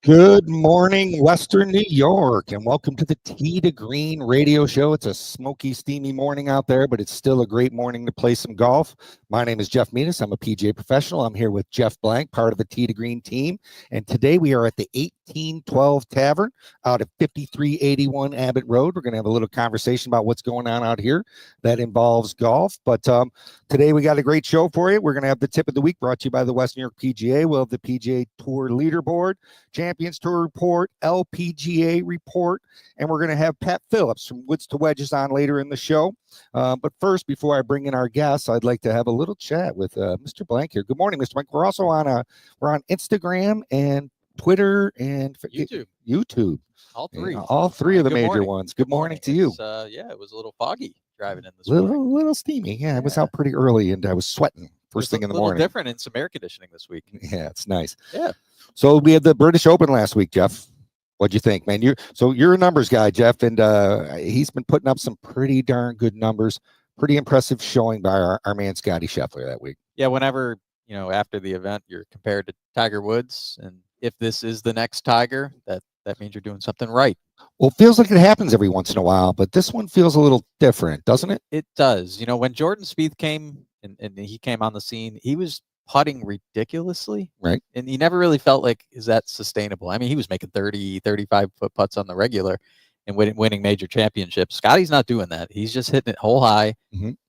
Good morning, Western New York, and welcome to the Tee to Green radio show. It's a smoky, steamy morning out there, but it's still a great morning to play some golf. My name is Jeff Menas. I'm a PGA professional. I'm here with Jeff Blank, part of the Tee to Green team. And today we are at the 1812 Tavern out at 5381 Abbott Road. We're going to have a little conversation about what's going on out here that involves golf. But today we got a great show for you. We're going to have the tip of the week brought to you by the West New York PGA. We'll have the PGA Tour leaderboard, Champions Tour report, LPGA report, and we're going to have Pat Phillips from Woods to Wedges on later in the show. But first, before I bring in our guests, I'd like to have a little chat with Mr. Blank here. Good morning, Mr. Blank. We're also on Instagram and Twitter and YouTube. All three. All three of the major ones. Good morning to you. Yeah, it was a little foggy driving in this morning. Little steamy. Yeah, I was out pretty early and I was sweating first thing in the morning. Different in some air conditioning this week. Yeah, it's nice. Yeah. So we had the British Open last week, Jeff. What'd you think, man? You're a numbers guy, Jeff, and he's been putting up some pretty darn good numbers. Pretty impressive showing by our man Scotty Scheffler that week. Yeah, whenever, after the event, you're compared to Tiger Woods, and if this is the next Tiger, that means you're doing something right. Well, it feels like it happens every once in a while, but this one feels a little different, doesn't it? It does. When Jordan Spieth came and he came on the scene, he was putting ridiculously, right? And he never really felt like, is that sustainable? I mean, he was making 30, 35-foot putts on the regular and winning major championships. Scotty's not doing that. He's just hitting it hole high,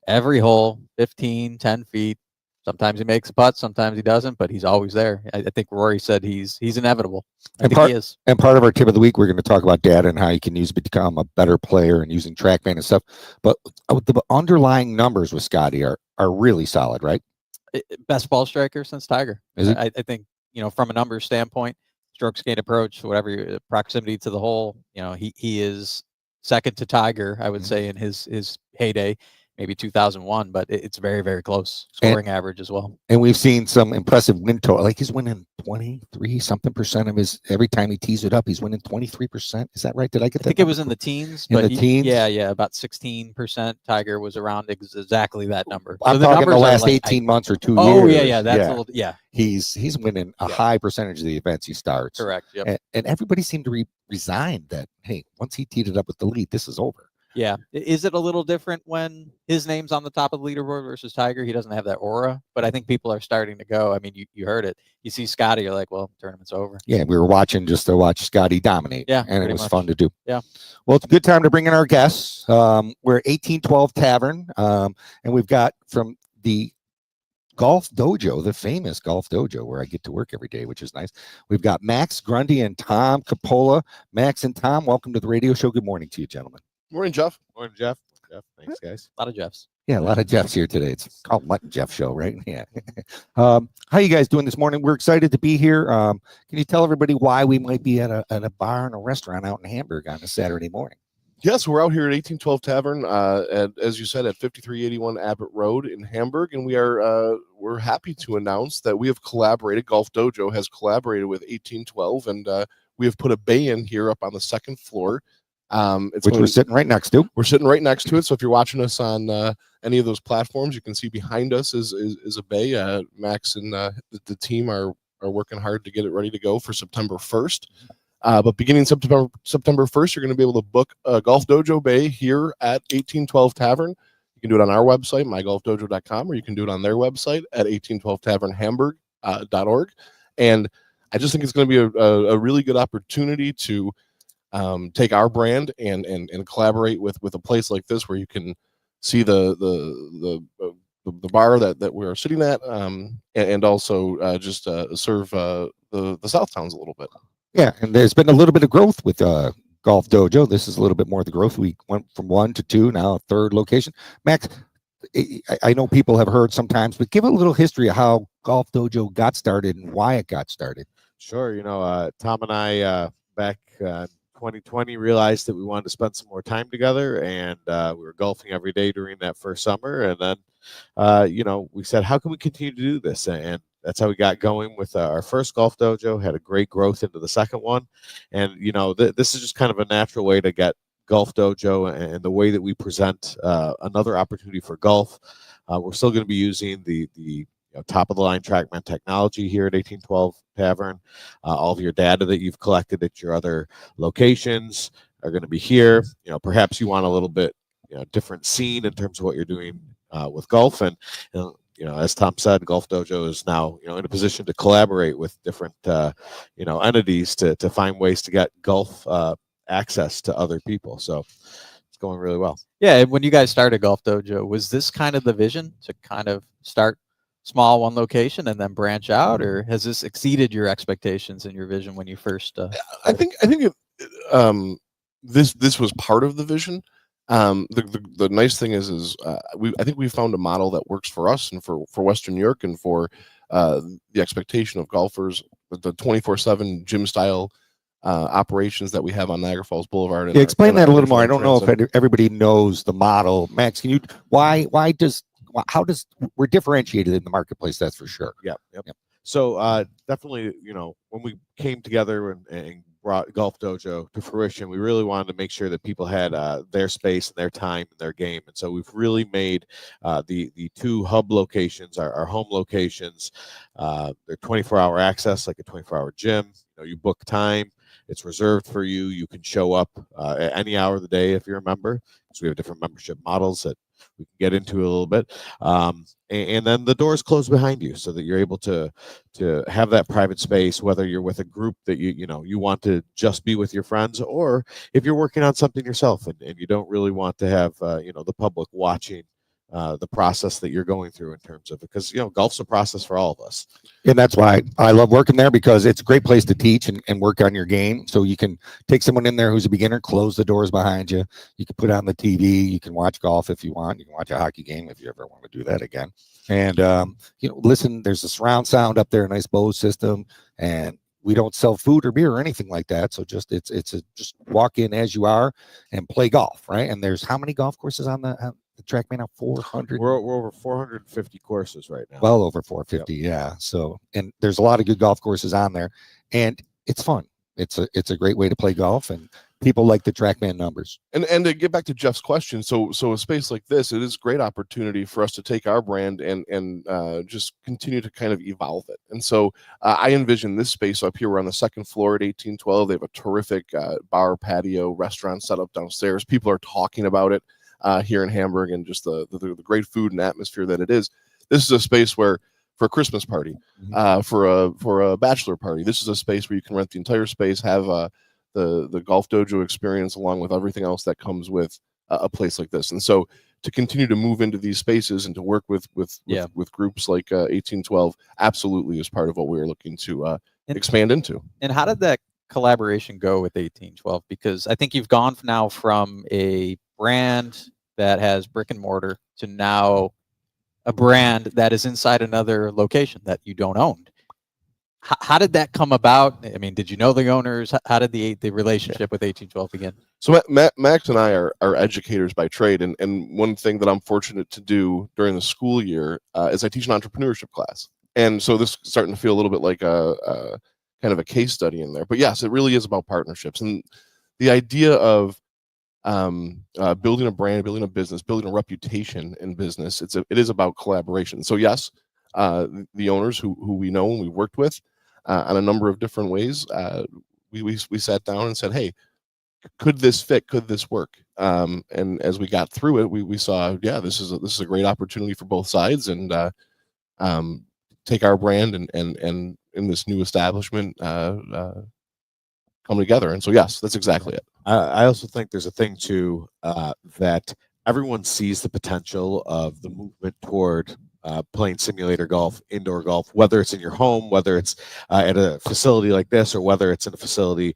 every hole, 15, 10 feet. Sometimes he makes a putt, sometimes he doesn't, but he's always there. I think Rory said he's inevitable. I think he is. And part of our tip of the week, we're going to talk about data and how you can use it to become a better player and using TrackMan and stuff. But the underlying numbers with Scotty are really solid, right? Best ball striker since Tiger. Is it? I think, from a numbers standpoint, strokes gained approach, whatever, proximity to the hole, he is second to Tiger, I would say, in his heyday. Maybe 2001, but it's very, very close scoring average as well. And we've seen some impressive win total. Like he's winning 23% of his every time he tees it up. He's winning 23%. Is that right? Did I get that? I think it was in the teens. In the teens? Yeah, about 16%. Tiger was around exactly that number. I'm talking the last 18 months or 2 years. Oh yeah, that's a little, yeah. He's winning a high percentage of the events he starts. Correct. Yep. And everybody seemed to resign that. Hey, once he teed it up with the lead, this is over. Yeah. Is it a little different when his name's on the top of the leaderboard versus Tiger? He doesn't have that aura, but I think people are starting to go. I mean, you heard it. You see Scotty, you're like, well, tournament's over. Yeah, we were watching just to watch Scotty dominate. Yeah, and it was fun to do. Yeah. Well, it's a good time to bring in our guests. We're at 1812 Tavern, and we've got from the GolfDojo, the famous GolfDojo, where I get to work every day, which is nice. We've got Max Grundy and Tom Capola. Max and Tom, welcome to the radio show. Good morning to you, gentlemen. Morning, Jeff. Morning, Jeff. Thanks, guys. A lot of Jeffs. Yeah, a lot of Jeffs here today. It's called Mutton Jeff Show, right? Yeah. How you guys doing this morning? We're excited to be here. Can you tell everybody why we might be at a bar and a restaurant out in Hamburg on a Saturday morning? Yes, we're out here at 1812 Tavern, as you said, at 5381 Abbott Road in Hamburg, and we're happy to announce that we have collaborated. GolfDojo has collaborated with 1812, and we have put a bay in here up on the second floor. We're sitting right next to. We're sitting right next to it. So if you're watching us on any of those platforms, you can see behind us is a bay. Max and the team are working hard to get it ready to go for September 1st. But beginning September 1st, you're going to be able to book a GolfDojo bay here at 1812 Tavern. You can do it on our website, mygolfdojo.com, or you can do it on their website at 1812tavernhamburg.org. And I just think it's going to be a really good opportunity to take our brand and collaborate with a place like this where you can see the bar that we're sitting at, and also just serve the South Towns a little bit. Yeah, and there's been a little bit of growth with GolfDojo. This is a little bit more of the growth. We went from 1 to 2, now a third location. Max, I know people have heard sometimes, but give a little history of how GolfDojo got started and why it got started. Sure. Tom and I back 2020 realized that we wanted to spend some more time together, and we were golfing every day during that first summer. And then, we said, how can we continue to do this? And that's how we got going with our first GolfDojo, had a great growth into the second one. And, this is just kind of a natural way to get GolfDojo and the way that we present another opportunity for golf. We're still going to be using the top of the line TrackMan technology here at 1812 Tavern. All of your data that you've collected at your other locations are going to be here. Perhaps you want a little bit different scene in terms of what you're doing with golf, and as Tom said, GolfDojo is now in a position to collaborate with different entities to find ways to get golf access to other people. So it's going really well. Yeah, when you guys started GolfDojo, was this kind of the vision to kind of start small, one location, and then branch out, or has this exceeded your expectations and your vision when you first? I think this was part of the vision. The nice thing is I think we found a model that works for us and for Western New York and for the expectation of golfers, the 24/7 gym style operations that we have on Niagara Falls Boulevard. Yeah, explain that a little more. I don't know if everybody knows the model. Max, can you? How does we're differentiated in the marketplace? That's for sure. Yep. So definitely, when we came together and brought GolfDojo to fruition, we really wanted to make sure that people had their space and their time and their game. And so we've really made the two hub locations, our home locations, they're 24-hour access, like a 24-hour gym. You book time. It's reserved for you. You can show up at any hour of the day if you're a member. So we have different membership models that we can get into a little bit. And then the doors close behind you so that you're able to have that private space, whether you're with a group that you want to just be with your friends, or if you're working on something yourself and you don't really want to have the public watching the process that you're going through in terms of, because golf's a process for all of us. And that's why I love working there, because it's a great place to teach and work on your game. So you can take someone in there who's a beginner, close the doors behind you. You can put on the TV. You can watch golf if you want. You can watch a hockey game if you ever want to do that again. And, listen, there's a surround sound up there, a nice Bose system, and we don't sell food or beer or anything like that. So just just walk in as you are and play golf, right? And there's how many golf courses on the TrackMan now? 400. We're over 450 courses right now. Well over 450, yep. Yeah. So, and there's a lot of good golf courses on there, and it's fun. It's a great way to play golf, and people like the TrackMan numbers. And to get back to Jeff's question, so a space like this, it is a great opportunity for us to take our brand and just continue to kind of evolve it. And so I envision this space up here. We're on the second floor at 1812. They have a terrific bar, patio, restaurant set up downstairs. People are talking about it here in Hamburg, and just the great food and atmosphere that it is. This is a space where, for a Christmas party, for a bachelor party, this is a space where you can rent the entire space, have the GolfDojo experience along with everything else that comes with a place like this. And so to continue to move into these spaces and to work with groups like 1812 absolutely is part of what we're looking to expand into. And how did that collaboration go with 1812? Because I think you've gone now from a brand that has brick and mortar to now a brand that is inside another location that you don't own. How did that come about? I mean, did you know the owners? How did the relationship with 1812 begin? So Max and I are educators by trade, and one thing that I'm fortunate to do during the school year is I teach an entrepreneurship class, and so this is starting to feel a little bit like a kind of a case study in there. But yes, it really is about partnerships, and the idea of building a brand, building a business, building a reputation in business. It is about collaboration. So yes, the owners who we know and we worked with on a number of different ways, we sat down and said, hey, could this fit? Could this work? And as we got through it, we saw, yeah, this is a great opportunity for both sides, and take our brand and in this new establishment come together. And so yes, that's exactly it. I also think there's a thing too that everyone sees the potential of the movement toward playing simulator golf, indoor golf, whether it's in your home, whether it's at a facility like this, or whether it's in a facility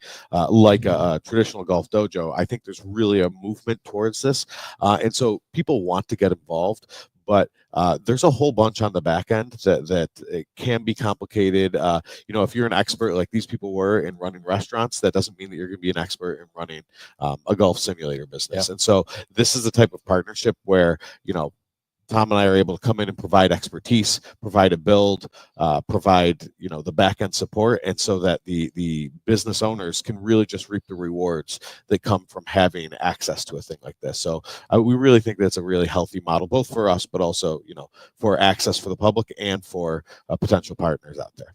like a traditional GolfDojo. I think there's really a movement towards this. And so people want to get involved, but there's a whole bunch on the back end that it can be complicated. If you're an expert like these people were in running restaurants, that doesn't mean that you're going to be an expert in running a golf simulator business. Yeah. And so this is the type of partnership where, Tom and I are able to come in and provide expertise, provide a build, provide the back end support, and so that the business owners can really just reap the rewards that come from having access to a thing like this. So we really think that's a really healthy model, both for us, but also for access for the public and for potential partners out there.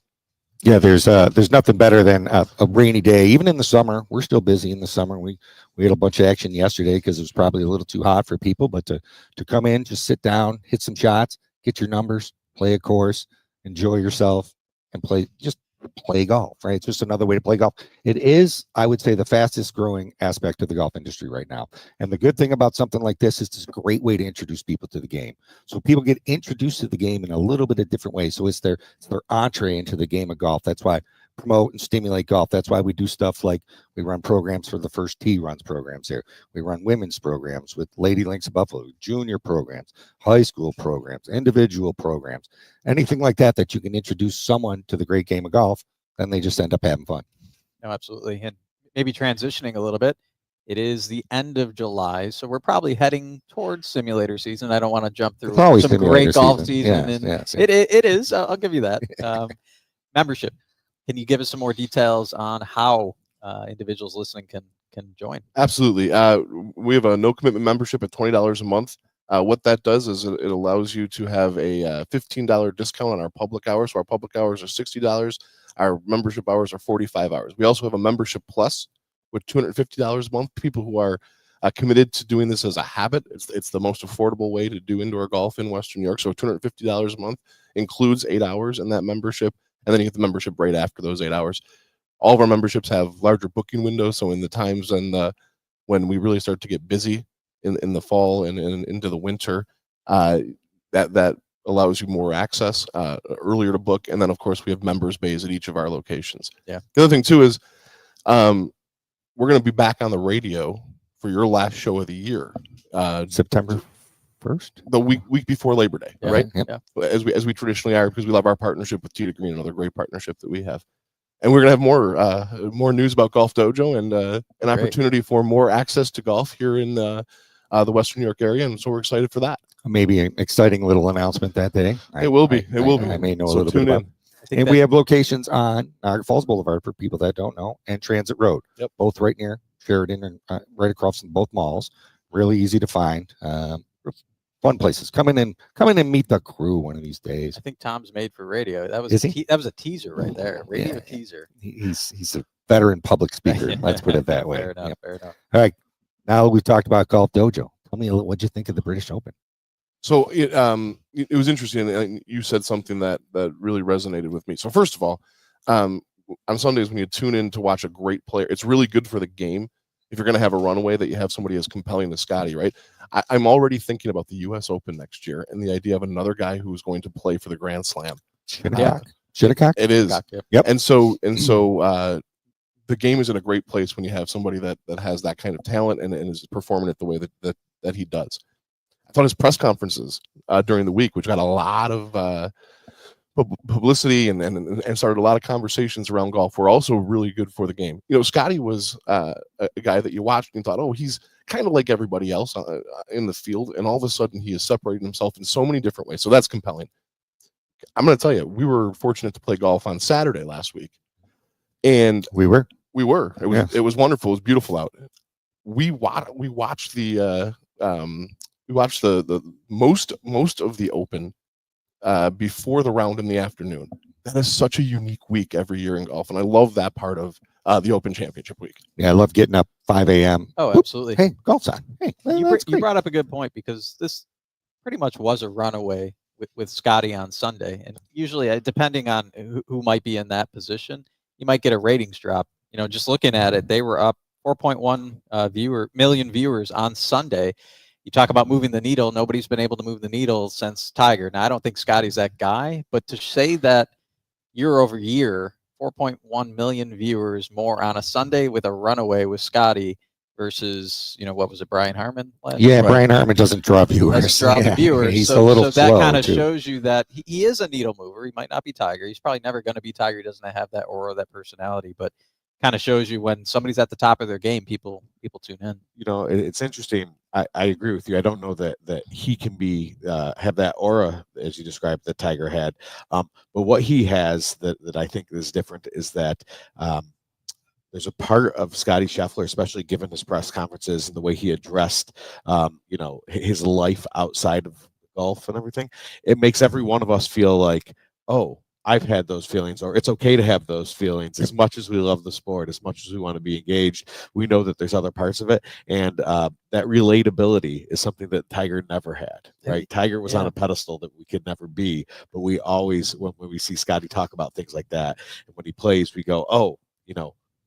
Yeah, there's nothing better than a rainy day. Even in the summer, we're still busy in the summer. We had a bunch of action yesterday because it was probably a little too hot for people. But to come in, just sit down, hit some shots, get your numbers, play a course, enjoy yourself, and play golf. Right? It's just another way to play golf. It is, I would say, the fastest growing aspect of the golf industry right now. And the good thing about something like this is it's a great way to introduce people to the game. So people get introduced to the game in a little bit of different ways. So it's their entree into the game of golf. That's why promote and stimulate golf. That's why we do stuff like we run programs for the First Tee runs programs here. We run women's programs with Lady Links of Buffalo, junior programs, high school programs, individual programs, anything like that you can introduce someone to the great game of golf, then they just end up having fun. No, absolutely. And maybe transitioning a little bit, it is the end of July, so we're probably heading towards simulator season. I don't want to jump through some great golf season. It is. I'll give you that. Membership. Can you give us some more details on how individuals listening can join? Absolutely. We have a no commitment membership at $20 a month. What that does is it allows you to have a $15 discount on our public hours. So our public hours are $60. Our membership hours are 45 hours. We also have a membership plus with $250 a month. People who are committed to doing this as a habit. It's the most affordable way to do indoor golf in Western New York. So $250 a month includes 8 hours in that membership. And then you get the membership right after those 8 hours. All of our memberships have larger booking windows. So in the times when we really start to get busy in the fall and into the winter, that allows you more access, earlier to book. And then, of course, we have members bays at each of our locations. Yeah. The other thing, too, is we're going to be back on the radio for your last show of the year. September 1st? The week before Labor Day, Yeah, right? Yeah. As we traditionally are, because we love our partnership with Tee to Green, another great partnership that we have. And we're going to have more news about GolfDojo and an opportunity for more access to golf here in the Western New York area. And so we're excited for that. Maybe an exciting little announcement that day. It will be. I may know a little bit about it. And we have locations on Niagara Falls Boulevard for people that don't know, and Transit Road. Yep. Both right near Sheridan and right across from both malls. Really easy to find. Fun places. Come in and meet the crew one of these days. I think Tom's made for radio. That was that was a teaser right there. Radio teaser. He's a veteran public speaker. Let's put it that way. Fair enough. Fair enough. All right. Now we've talked about GolfDojo. Tell me what'd you think of the British Open? So it was interesting. And you said something that really resonated with me. So first of all, on Sundays when you tune in to watch a great player, it's really good for the game. If you're going to have a runaway, that you have somebody as compelling as Scotty, right? I'm already thinking about the U.S. Open next year and the idea of another guy who's going to play for the Grand Slam. Shinnecock? It is. Yep. And so the game is in a great place when you have somebody that has that kind of talent and is performing it the way that he does. I thought his press conferences during the week, which got a lot of publicity and started a lot of conversations around golf, were also really good for the game. Scotty was a guy that you watched and thought, oh, he's kind of like everybody else in the field, and all of a sudden he is separating himself in so many different ways. So that's compelling. I'm going to tell you, we were fortunate to play golf on Saturday last week, and we were. It was wonderful. It was beautiful out. We watched the most of the Open before the round in the afternoon. That is such a unique week every year in golf, and I love that part of the Open Championship week. Yeah, I love getting up 5 a.m. Oh, absolutely. Hey, golf's on. Hey, you brought up a good point, because this pretty much was a runaway with Scotty on Sunday, and usually, depending on who might be in that position, you might get a ratings drop. Just looking at it, they were up 4.1 million viewers on Sunday. You talk about moving the needle. Nobody's been able to move the needle since Tiger. Now, I don't think Scotty's that guy, but to say that year over year, 4.1 million viewers more on a Sunday with a runaway with Scotty versus, what was it, Brian Harmon? Brian Harmon doesn't draw viewers. Doesn't draw the viewers. He's a little so that slow, kind of too. shows you that he is a needle mover. He might not be Tiger. He's probably never going to be Tiger. He doesn't have that aura, that personality, but kind of shows you when somebody's at the top of their game, people tune in. It's interesting. I agree with you. I don't know that he can be have that aura as you described that Tiger had, but what he has that I think is different is that there's a part of Scotty Scheffler, especially given his press conferences and the way he addressed, his life outside of golf and everything. It makes every one of us feel like, oh, I've had those feelings, or it's okay to have those feelings. As much as we love the sport, as much as we want to be engaged, we know that there's other parts of it, and that relatability is something that Tiger never had. Right? Tiger was on a pedestal that we could never be, but we always, when we see Scotty talk about things like that, and when he plays, we go, oh,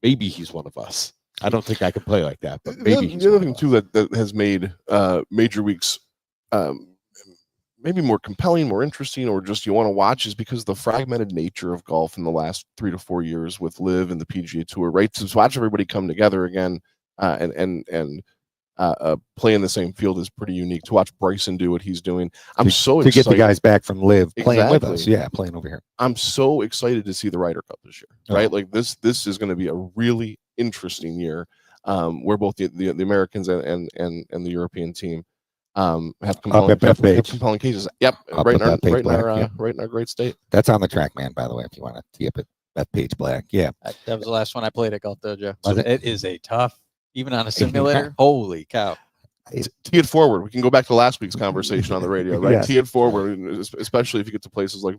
maybe he's one of us. I don't think I can play like that, but maybe he's the other thing too that has made major weeks maybe more compelling, more interesting, or just you want to watch is because the fragmented nature of golf in the last 3 to 4 years with LIV and the PGA Tour, right? To watch everybody come together again and play in the same field is pretty unique. To watch Bryson do what he's doing, I'm so excited to get the guys back from LIV playing with us. Yeah, playing over here. I'm so excited to see the Ryder Cup this year. Right, like this is going to be a really interesting year, where both the Americans and the European team have compelling cases. Yep, right in our great state. That's on the track, man. By the way, if you want to tee up at Bethpage Black, that was the last one I played at GolfDojo. So it is a tough, even on a simulator. Holy cow! Tee it forward. We can go back to last week's conversation on the radio, right? Tee it forward, especially if you get to places like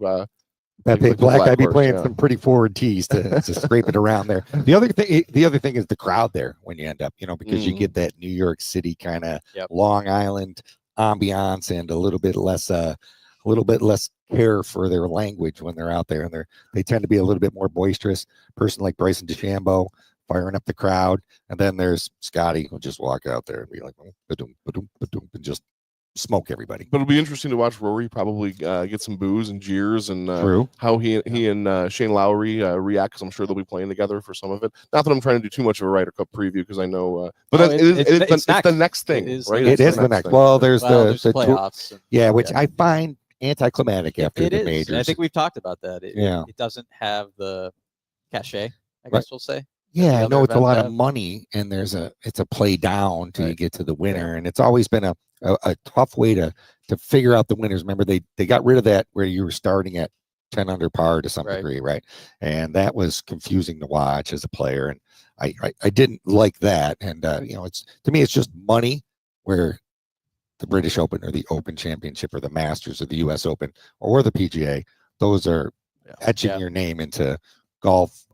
Bethpage Black. I'd be playing some pretty forward tees to scrape it around there. The other thing is the crowd there when you end up, because you get that New York City kind of Long Island ambiance and a little bit less care for their language when they're out there, and they tend to be a little bit more boisterous. Person like Bryson DeChambeau firing up the crowd, and then there's Scotty who'll just walk out there and be like, ba-doom, ba-doom, ba-doom, and just smoke everybody. But it'll be interesting to watch Rory probably get some boos and jeers, and how he and Shane Lowry react, because I'm sure they'll be playing together for some of it. Not that I'm trying to do too much of a Ryder Cup preview, because I know, but it's the next thing, right? It is the next. Well, there's the playoffs. Which I find anticlimactic after the majors. I think we've talked about that. It doesn't have the cachet, I guess we'll say. Yeah, I know it's a lot of money, and it's a play down till you get to the winner, and it's always been a tough way to figure out the winners. Remember, they got rid of that where you were starting at 10 under par to some degree, right? And that was confusing to watch as a player, and I didn't like that. And it's, to me, it's just money, where the British Open or the Open Championship or the Masters or the U.S. Open or the PGA, those are etching your name into golf.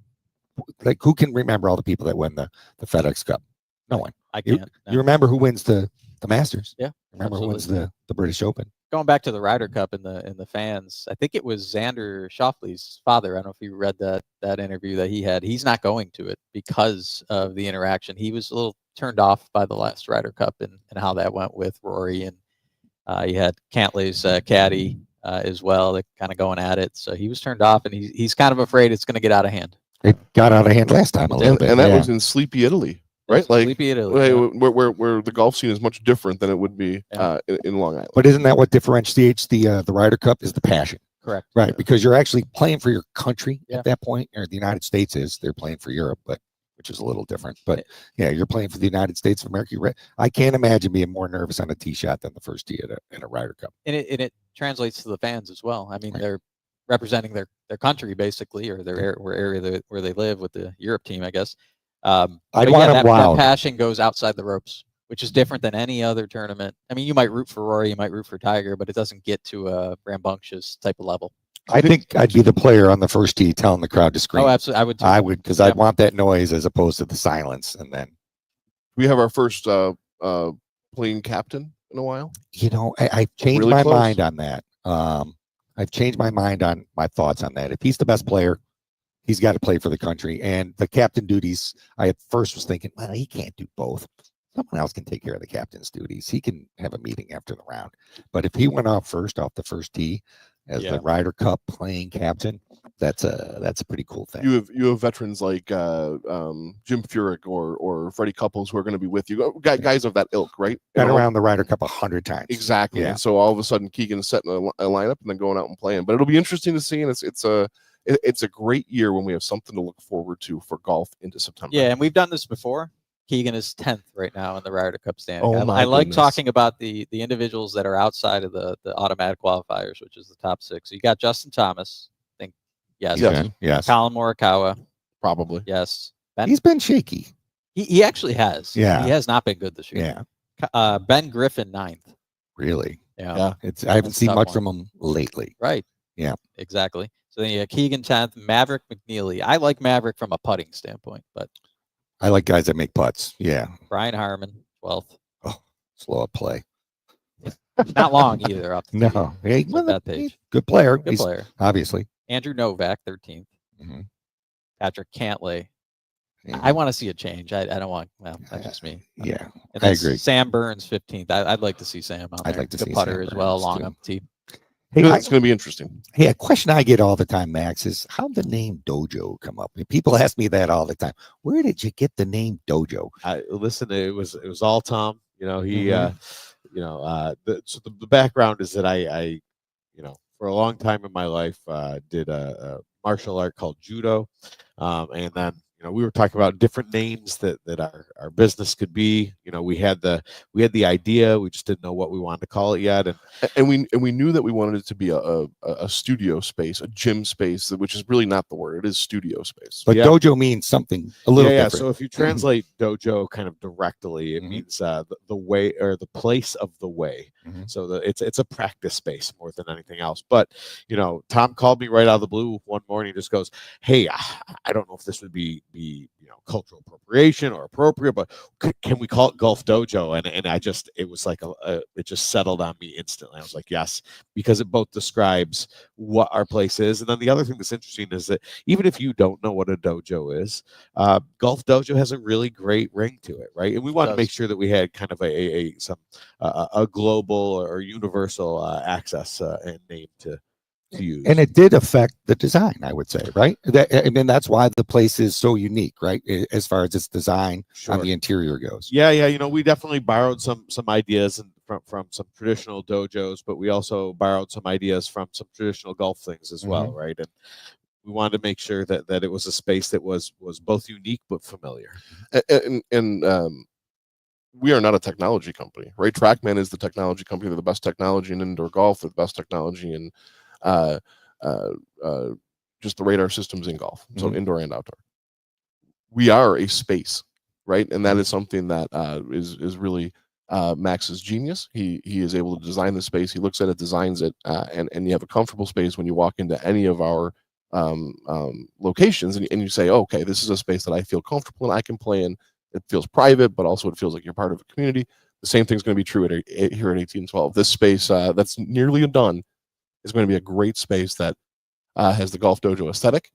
Like, who can remember all the people that win the FedEx Cup? No one. I can't. You remember who wins the Masters? Yeah. Remember who wins the British Open? Going back to the Ryder Cup and the fans, I think it was Xander Schauffele's father. I don't know if you read that interview that he had. He's not going to it because of the interaction. He was a little turned off by the last Ryder Cup and how that went with Rory, and he had Cantley's caddy as well. They're kind of going at it, so he was turned off, and he's kind of afraid it's going to get out of hand. It got out of hand last time a little bit, and that was in sleepy Italy, right? Like sleepy Italy, where the golf scene is much different than it would be in Long Island. But isn't that what differentiates the Ryder Cup is the passion? Correct. Right, because you're actually playing for your country at that point, or the United States is. They're playing for Europe, which is a little different. But you're playing for the United States of America. I can't imagine being more nervous on a tee shot than the first tee at a Ryder Cup. And it translates to the fans as well. I mean, they're representing their country basically, or their area where they live with the Europe team, I guess. I want that passion goes outside the ropes, which is different than any other tournament. I mean, you might root for Rory, you might root for Tiger, but it doesn't get to a rambunctious type of level. I think I'd be the player on the first tee telling the crowd to scream. Oh, absolutely. I would too. I would, because I'd want that noise as opposed to the silence. And then we have our first playing captain in a while. I've changed my mind on that. I've changed my mind on my thoughts on that. If he's the best player, he's got to play for the country. And the captain duties, I at first was thinking, well, he can't do both. Someone else can take care of the captain's duties. He can have a meeting after the round. But if he went off the first tee as the Ryder Cup playing captain, that's a pretty cool thing. You have veterans like Jim Furyk or Freddie Couples who are going to be with you, guys of that ilk, right? Been around the Ryder Cup 100 times. Exactly. Yeah. And so all of a sudden Keegan's setting a lineup and then going out and playing. But it'll be interesting to see, and it's it's a great year when we have something to look forward to for golf into September. Yeah, and we've done this before. Keegan is 10th right now in the Ryder Cup standing. Oh, I like goodness. talking about the individuals that are outside of the automatic qualifiers, which is the top 6. So you got Justin Thomas, I think, yes. Yes. Colin Morikawa, Probably. yes. Ben, He's been shaky. he actually has. Yeah. He has not been good this year. Yeah. Ben Griffin, 9th. Really. Yeah. I haven't That's a seen tough much one. from him lately. Right. Yeah. Exactly. So then you have Keegan 10th, Maverick McNeely. I like Maverick from a putting standpoint, but I like guys that make putts. Yeah. Brian Harmon, 12th. Oh, slow up play. Not long either. Up to No. Hey, so that page. good player. Good player. Obviously. Andrew Novak, 13th. Mm-hmm. Patrick Cantlay. Yeah. I want to see a change. I don't want. Well, that's just me. Yeah. And I then agree. Sam Burns, 15th. I'd like to see Sam on there. I'd like to Good see putter Sam as well, Burns, long too. up tee. Hey, It's going to be interesting. Hey, a question I get all the time, Max, is how did the name Dojo come up? People ask me that all the time. Where did you get the name Dojo? Listen, it was all Tom. You know, he, Mhm. the background is that I, for a long time in my life, did a martial art called judo, and then we were talking about different names that our business could be. We had the idea, we just didn't know what we wanted to call it yet, And we knew that we wanted it to be a studio space, a gym space, which is really not the word. It is studio space. But Yeah. Dojo means something a little yeah. different. So if you translate dojo kind of directly, it Mhm. means the way, or the place of the way. Mhm. So it's a practice space more than anything else. But Tom called me right out of the blue one morning. Just goes, "Hey, I don't know if this would be cultural appropriation or appropriate, but can we call it Golf Dojo?" And it was like it just settled on me instantly. I was like, yes, because it both describes what our place is, and then the other thing that's interesting is that even if you don't know what a dojo is, Golf Dojo has a really great ring to it, right? And we wanted to make sure that we had kind of a global or universal access and name to use. And it did affect the design, I would say, right? That's why the place is so unique, right? As far as its design on the interior goes. Yeah. We definitely borrowed some ideas from some traditional dojos, but we also borrowed some ideas from some traditional golf things as well, right? And we wanted to make sure that it was a space that was both unique but familiar. And we are not a technology company, right? TrackMan is the technology company. They're the best technology in indoor golf. They're the best technology in just the radar systems in golf, so indoor and outdoor. We are a space, right? And that is something that is really Max's genius. He is able to design the space. He looks at it, designs it, and you have a comfortable space when you walk into any of our locations, and you say, oh, okay, this is a space that I feel comfortable and I can play in. It feels private, but also it feels like you're part of a community. The same thing's going to be true here at 1812. This space that's nearly done is going to be a great space that has the Golf Dojo aesthetic,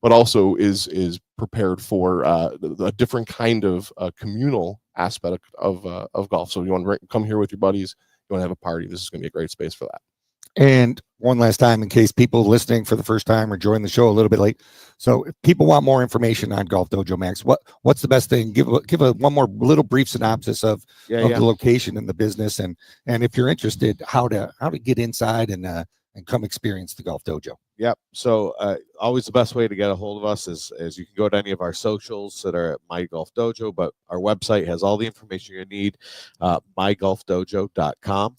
but also is prepared for a different kind of communal aspect of golf. So you want to come here with your buddies, you want to have a party, this is going to be a great space for that. And one last time, in case people listening for the first time or join the show a little bit late. So if people want more information on Golf Dojo, Max, what's the best thing? Give one more little brief synopsis of the location and the business. And if you're interested, how to get inside and come experience the Golf Dojo. Yep. So always the best way to get a hold of us is you can go to any of our socials that are at My Golf Dojo, but our website has all the information you need, mygolfdojo.com.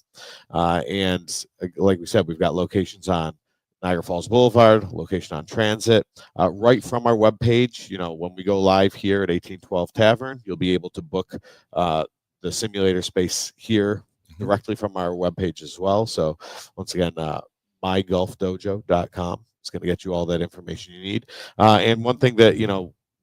And like we said, we've got locations on Niagara Falls Boulevard, location on Transit. Right from our webpage, when we go live here at 1812 Tavern, you'll be able to book the simulator space here directly from our webpage as well. So once again, mygolfdojo.com. It's going to get you all that information you need. And one thing that,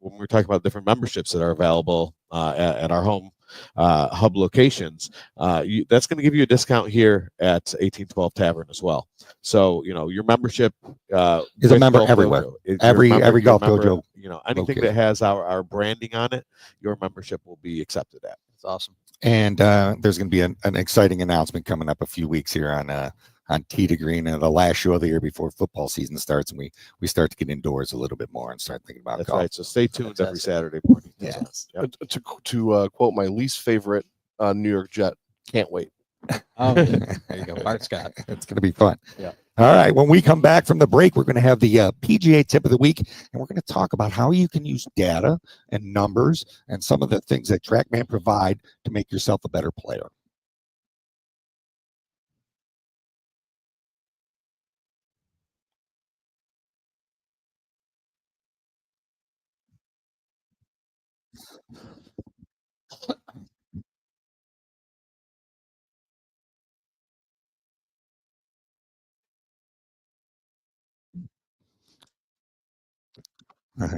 when we're talking about different memberships that are available at our home hub locations, that's going to give you a discount here at 1812 Tavern as well. So, your membership is a member everywhere. Every Golf Dojo. Anything that has our branding on it, your membership will be accepted at. That's awesome. And there's going to be an exciting announcement coming up a few weeks here on Tee to Green, the last show of the year before football season starts, and we start to get indoors a little bit more and start thinking about That's golf. right. So stay tuned every Saturday morning. Yes. Yep. To quote my least favorite New York Jet, can't wait. Oh, yeah. There you go, Bart Scott. It's going to be fun. Yeah. All right. When we come back from the break, we're going to have the PGA tip of the week, and we're going to talk about how you can use data and numbers and some of the things that TrackMan provide to make yourself a better player.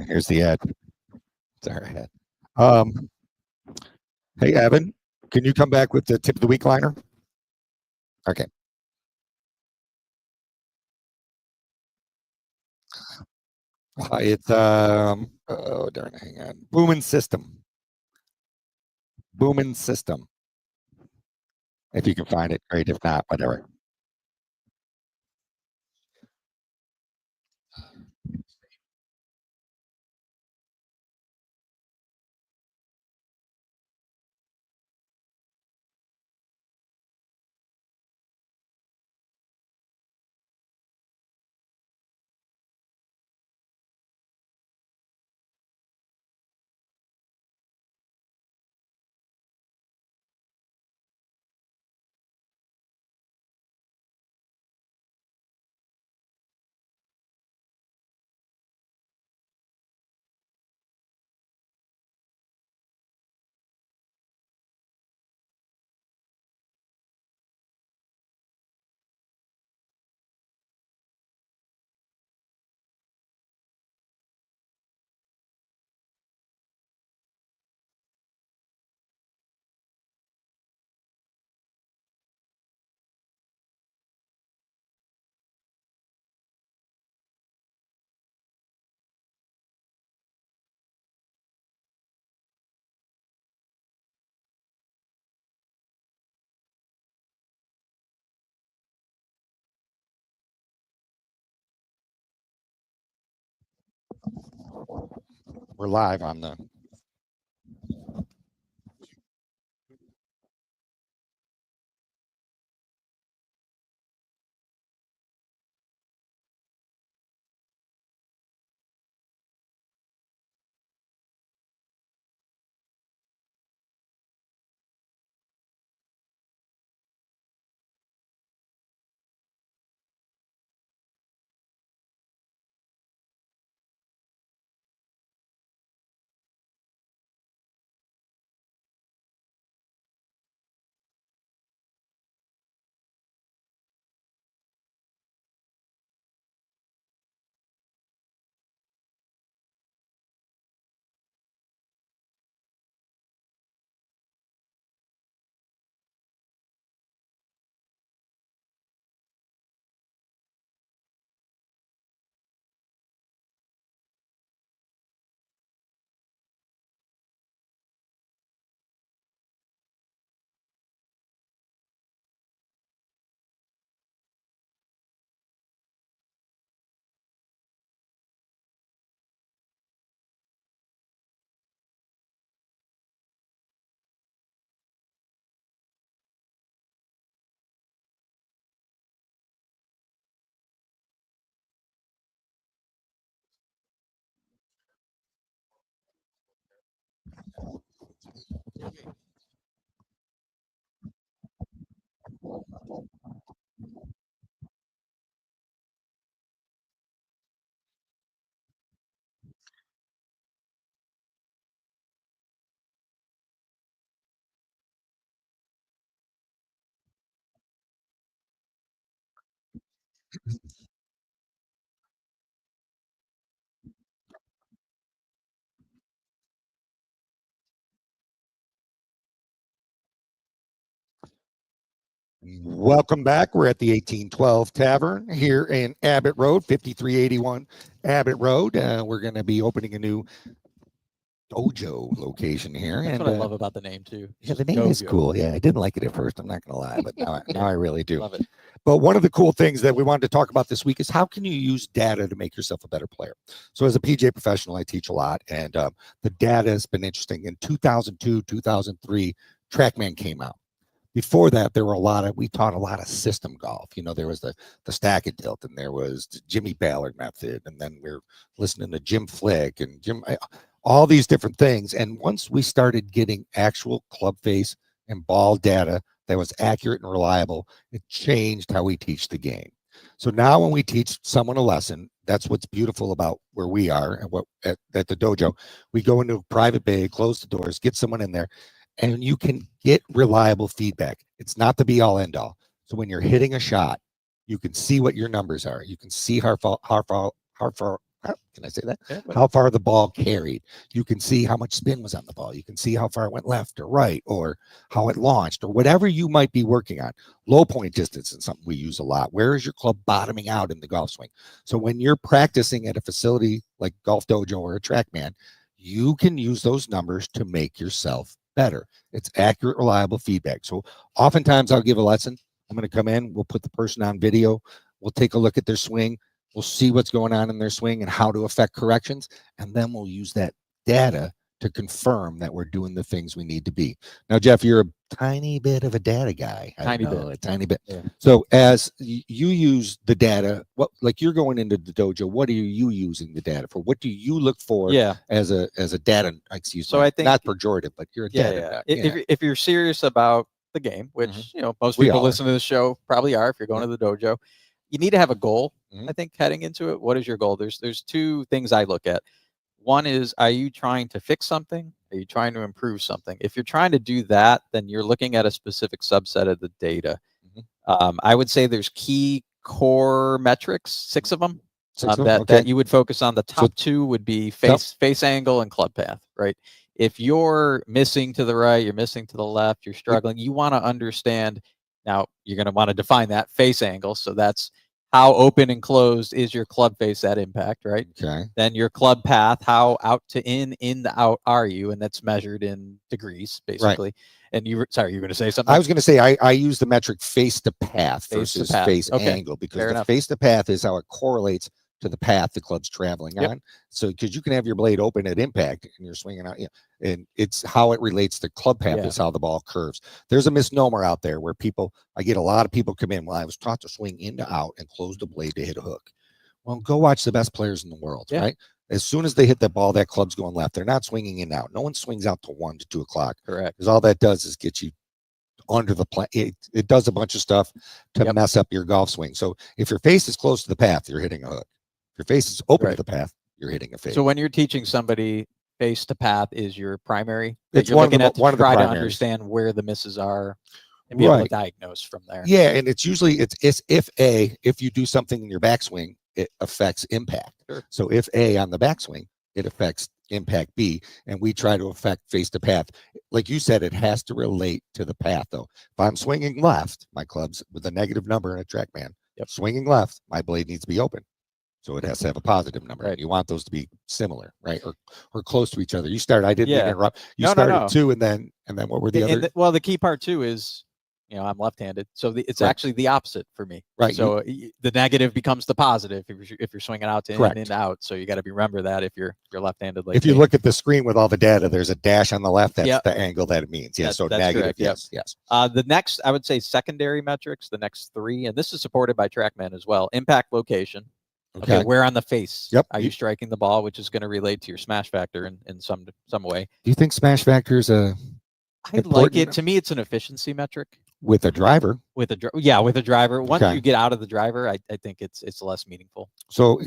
Here's the ad. Sorry. Hey, Evan, can you come back with the tip of the week liner? Okay. It's oh darn, hang on. Boomin System. Boomin System. If you can find it, great. If not, whatever. We're live on the. Welcome back. We're at the 1812 Tavern here in Abbott Road, 5381 Abbott Road. We're going to be opening a new dojo location here. That's and what I love about the name too. Yeah, the name is cool. Yeah, I didn't like it at first. I'm not going to lie, but now I really do. Love it. But one of the cool things that we wanted to talk about this week is how can you use data to make yourself a better player? So as a PGA professional, I teach a lot, and the data has been interesting. In 2002, 2003, TrackMan came out. before that, there were we taught a lot of system golf. There was the stack and tilt, and there was the Jimmy Ballard method, and then we're listening to Jim Flick and all these different things. And once we started getting actual club face and ball data that was accurate and reliable, it changed how we teach the game. So now when we teach someone a lesson, that's what's beautiful about where we are and at the dojo. We go into a private bay, close the doors, get someone in there, and you can get reliable feedback. It's not the be all end all. So when you're hitting a shot, you can see what your numbers are. You can see how far can I say that? Yeah, how far the ball carried. You can see how much spin was on the ball. You can see how far it went left or right, or how it launched, or whatever you might be working on. Low point distance is something we use a lot. Where is your club bottoming out in the golf swing? So when you're practicing at a facility like GolfDojo or a TrackMan, you can use those numbers to make yourself better. It's accurate, reliable feedback. So oftentimes I'll give a lesson. I'm going to come in, we'll put the person on video, we'll take a look at their swing, we'll see what's going on in their swing and how to affect corrections, and then we'll use that data to confirm that we're doing the things we need to be. Now, Jeff, you're a tiny bit of a data guy. A tiny bit. Yeah. So as you use the data, like you're going into the dojo, what are you using the data for? What do you look for as a data, So I think, not pejorative, but you're a data guy. If you're serious about the game, which most people listen to the show probably are, if you're going to the dojo, you need to have a goal. I think heading into it, what is your goal? There's two things I look at. One is, are you trying to fix something? Are you trying to improve something? If you're trying to do that, then you're looking at a specific subset of the data. I would say there's key core metrics, 6 of them, that you would focus on. The top 2 would be face angle and club path, right? If you're missing to the right, you're missing to the left, you're struggling, you want to understand. Now, you're going to want to define that face angle. So that's how open and closed is your club face at impact, right? Okay. Then your club path, how out to in to out are you? And that's measured in degrees, basically. Right. And you were going to say something? I was going to say, I use the metric face to path versus face angle, because the face to path is how it correlates to the path the club's traveling on. So because you can have your blade open at impact and you're swinging out, and it's how it relates to club path is how the ball curves. There's a misnomer out there where I get a lot of people come in, well, I was taught to swing in to out and close the blade to hit a hook. Well, go watch the best players in the world, right? As soon as they hit that ball, that club's going left. They're not swinging in and out. No one swings out to 1 to 2 o'clock. Correct. Because all that does is get you under the plane. It does a bunch of stuff to mess up your golf swing. So if your face is close to the path, you're hitting a hook. If your face is open to the path, you're hitting a fade. So when you're teaching somebody, face to path is your primary. It's you're one of to try to primaries. Understand where the misses are and be able to diagnose from there. Yeah, and it's usually if you do something in your backswing, it affects impact. Sure. So if A on the backswing, it affects impact B, and we try to affect face to path. Like you said, it has to relate to the path, though. If I'm swinging left, my club's with a negative number in a TrackMan. Swinging left, my blade needs to be open. So it has to have a positive number. Right. You want those to be similar, right? Or close to each other. You started, I didn't mean to interrupt. You started 2, and then what were the other? Well, the key part too is, I'm left-handed. So it's actually the opposite for me. Right. So the negative becomes the positive if you're swinging out to in and out. So you got to remember that if you're left-handed. Like if you look at the screen with all the data, there's a dash on the left. That's the angle that it means. Yeah. So negative. Correct. Yes. The next, I would say, secondary metrics, the next 3, and this is supported by TrackMan as well. Impact location. Okay, where on the face are you striking the ball, which is going to relate to your smash factor in some way. Do you think smash factor is I like it. To me, it's an efficiency metric. With a driver. With a driver. Once you get out of the driver, I think it's less meaningful. So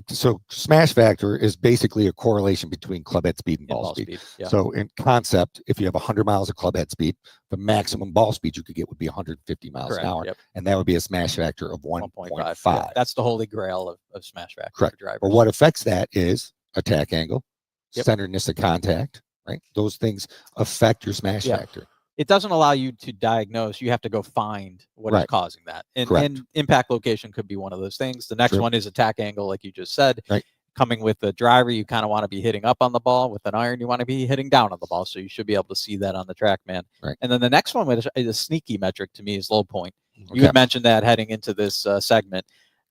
smash factor is basically a correlation between club head speed and ball speed. So in concept, if you have 100 miles of club head speed, the maximum ball speed you could get would be 150 miles an hour. And that would be a smash factor of 1.5. That's the holy grail of smash factor. Correct. For drivers. But what affects that is attack angle, centeredness of contact, right? Those things affect your smash factor. It doesn't allow you to diagnose. You have to go find what is causing that. And impact location could be one of those things. The next one is attack angle, like you just said. Right. Coming with the driver, you kind of want to be hitting up on the ball. With an iron, you want to be hitting down on the ball. So you should be able to see that on the TrackMan. Right. And then the next one, which is a sneaky metric to me, is low point. You had mentioned that heading into this segment.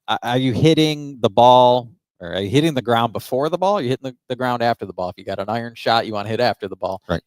Are you hitting the ball, or are you hitting the ground before the ball? Or are you hitting the ground after the ball? If you got an iron shot, you want to hit after the ball. Right.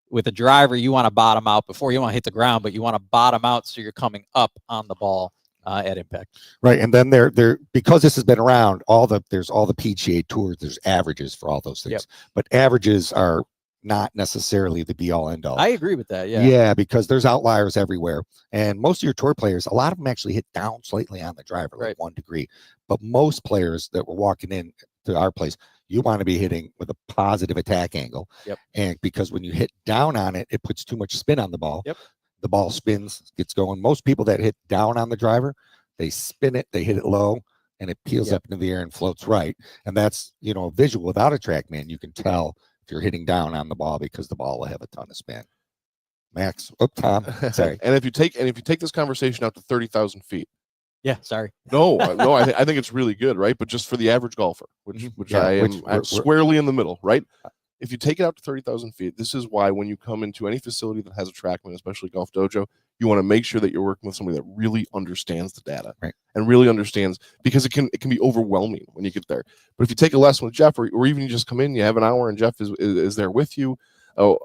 with a driver, you want to bottom out before you want to hit the ground, but you want to bottom out so you're coming up on the ball at impact. Right. And then they're because this has been around, there's all the PGA tours, there's averages for all those things. Yep. But averages are not necessarily the be all end all. I agree with that. Yeah. Yeah, because there's outliers everywhere. And most of your tour players, a lot of them actually hit down slightly on the driver, like Right. 1 degree. But most players that were walking in to our place, you want to be hitting with a positive attack angle. Yep. And because when you hit down on it, it puts too much spin on the ball. Yep. The ball spins, gets going. Most people that hit down on the driver, they spin it, they hit it low, and it peels up into the air and floats right. And that's, a visual. Without a TrackMan, you can tell if you're hitting down on the ball because the ball will have a ton of spin. Max, Tom, sorry. And if you take this conversation out to 30,000 feet. Yeah, sorry. No, I think it's really good, right? But just for the average golfer, which I'm squarely in the middle, right? If you take it out to 30,000 feet, this is why when you come into any facility that has a TrackMan, especially GolfDojo, you want to make sure that you're working with somebody that really understands the data, right? And really understands, because it can be overwhelming when you get there. But if you take a lesson with Jeff, or even you just come in, you have an hour, and Jeff is there with you. Oh,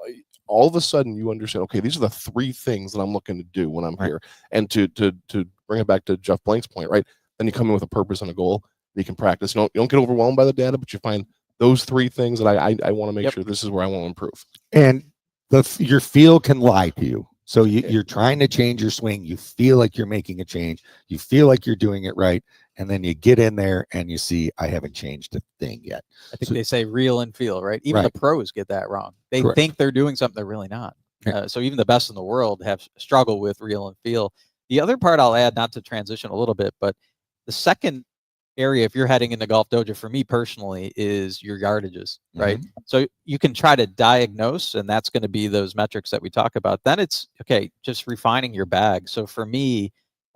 all of a sudden you understand. Okay, these are the 3 things that I'm looking to do when I'm here. And to bring it back to Jeff Blank's point, right? Then you come in with a purpose and a goal. You can practice. You don't get overwhelmed by the data, but you find those 3 things that I want to make sure this is where I want to improve. And your feel can lie to you. So you're trying to change your swing. You feel like you're making a change. You feel like you're doing it right. And then you get in there and you see, I haven't changed a thing yet. I think they say real and feel, right? Even the pros get that wrong. They think they're doing something they're really not. So even the best in the world have struggled with real and feel. The other part I'll add, not to transition a little bit, but the second area, if you're heading into GolfDojo, for me personally, is your yardages, right? So you can try to diagnose, and that's going to be those metrics that we talk about. Then it's just refining your bag. So for me,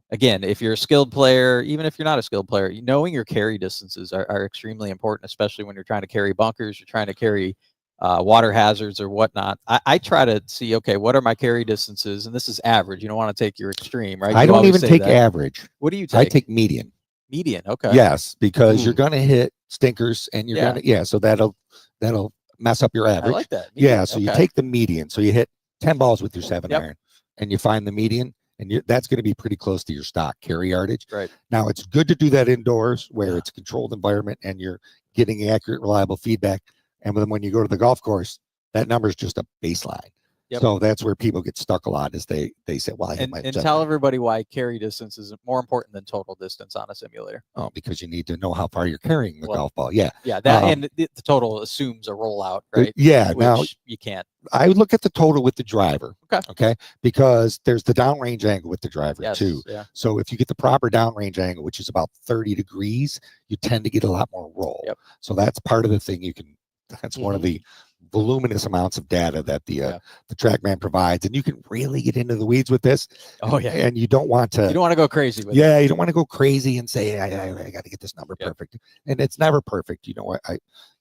again, if you're a skilled player, even if you're not a skilled player, knowing your carry distances are extremely important, especially when you're trying to carry bunkers, you're trying to carry water hazards or whatnot. I try to see, what are my carry distances? And this is average. You don't want to take your extreme, right? I don't even take average. What do you take? I take median. Median, okay. Yes, because you're going to hit stinkers, and you're going to so that'll mess up your average. I like that. Median. Yeah, so you take the median. So you hit 10 balls with your 7 iron, and you find the median, and that's going to be pretty close to your stock carry yardage. Right. Now, it's good to do that indoors where it's a controlled environment and you're getting accurate, reliable feedback. And then when you go to the golf course, that number is just a baseline. Yep. So that's where people get stuck a lot, is they say, well, I hit my tell everybody why carry distance is more important than total distance on a simulator. Oh, because you need to know how far you're carrying the golf ball. Yeah. Yeah. That and the total assumes a rollout, right? Yeah. Which now you can't. I would look at the total with the driver. Okay. Because there's the downrange angle with the driver too. Yeah. So if you get the proper downrange angle, which is about 30 degrees, you tend to get a lot more roll. Yep. So that's part of the thing that's one of the voluminous amounts of data that the TrackMan provides, and you can really get into the weeds with this. Oh yeah, and you don't want to go crazy with it. You don't want to go crazy and say I got to get this number perfect, and it's never perfect. You know what?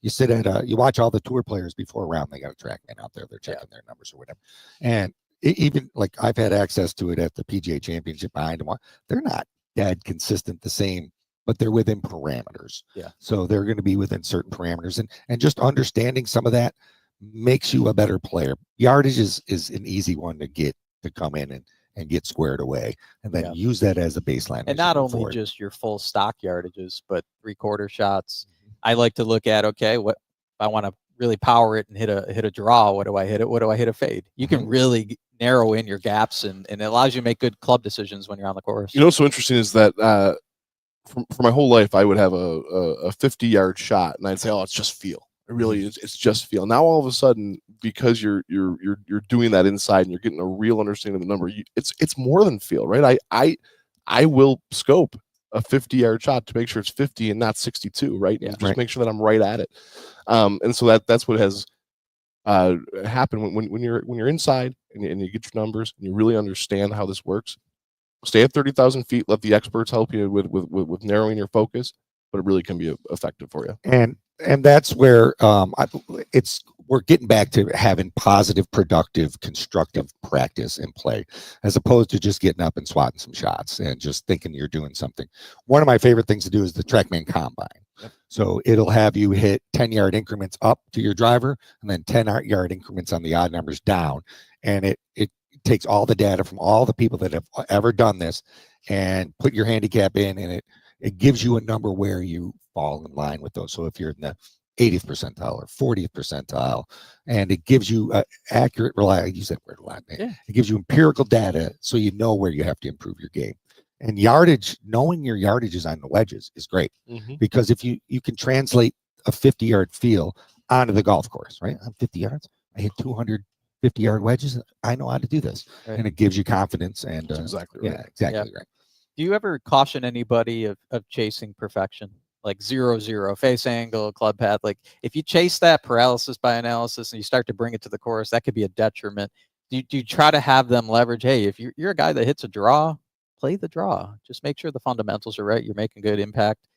You sit at you watch all the tour players before a round, they got a TrackMan out there, they're checking their numbers or whatever, and even like I've had access to it at the PGA Championship behind them. They're not dead consistent the same, but they're within parameters. Yeah. So they're going to be within certain parameters, and just understanding some of that makes you a better player. Yardage is an easy one to come in and get squared away, and then use that as a baseline. And not only just your full stock yardages, but 3/4 shots. I like to look at, what if I want to really power it and hit a draw, what do I hit it? What do I hit a fade? You can really narrow in your gaps, and it allows you to make good club decisions when you're on the course. You know what's so interesting is that for my whole life, I would have a 50-yard shot, and I'd say, it's just feel. It really is. It's just feel. Now all of a sudden, because you're doing that inside and you're getting a real understanding of the number, it's more than feel, right? I will scope a 50-yard shot to make sure it's 50 and not 62, right? Yeah. Just make sure that I'm right at it. And so that's what has happened when you're inside and you get your numbers and you really understand how this works. Stay at 30,000 feet. Let the experts help you with narrowing your focus, but it really can be effective for you. And and that's where we're getting back to having positive, productive, constructive practice and play, as opposed to just getting up and swatting some shots and just thinking you're doing something. One of my favorite things to do is the TrackMan Combine. Yep. So it'll have you hit 10-yard increments up to your driver and then 10-yard increments on the odd numbers down. And it takes all the data from all the people that have ever done this and put your handicap in, and it gives you a number where you fall in line with those. So if you're in the 80th percentile or 40th percentile, and it gives you accurate, reliable, I use that word a lot, man. Yeah. It gives you empirical data so you know where you have to improve your game. And yardage, knowing your yardages on the wedges is great, because if you can translate a 50-yard feel onto the golf course, right? I'm 50 yards, I hit 250-yard wedges, I know how to do this. Right. And it gives you confidence. And That's exactly right. yeah, exactly right. Do you ever caution anybody of chasing perfection? Like 0-0 face angle, club path. Like if you chase that paralysis by analysis and you start to bring it to the course, that could be a detriment. Do you try to have them leverage? Hey, if you're a guy that hits a draw, play the draw. Just make sure the fundamentals are right. You're making good impact.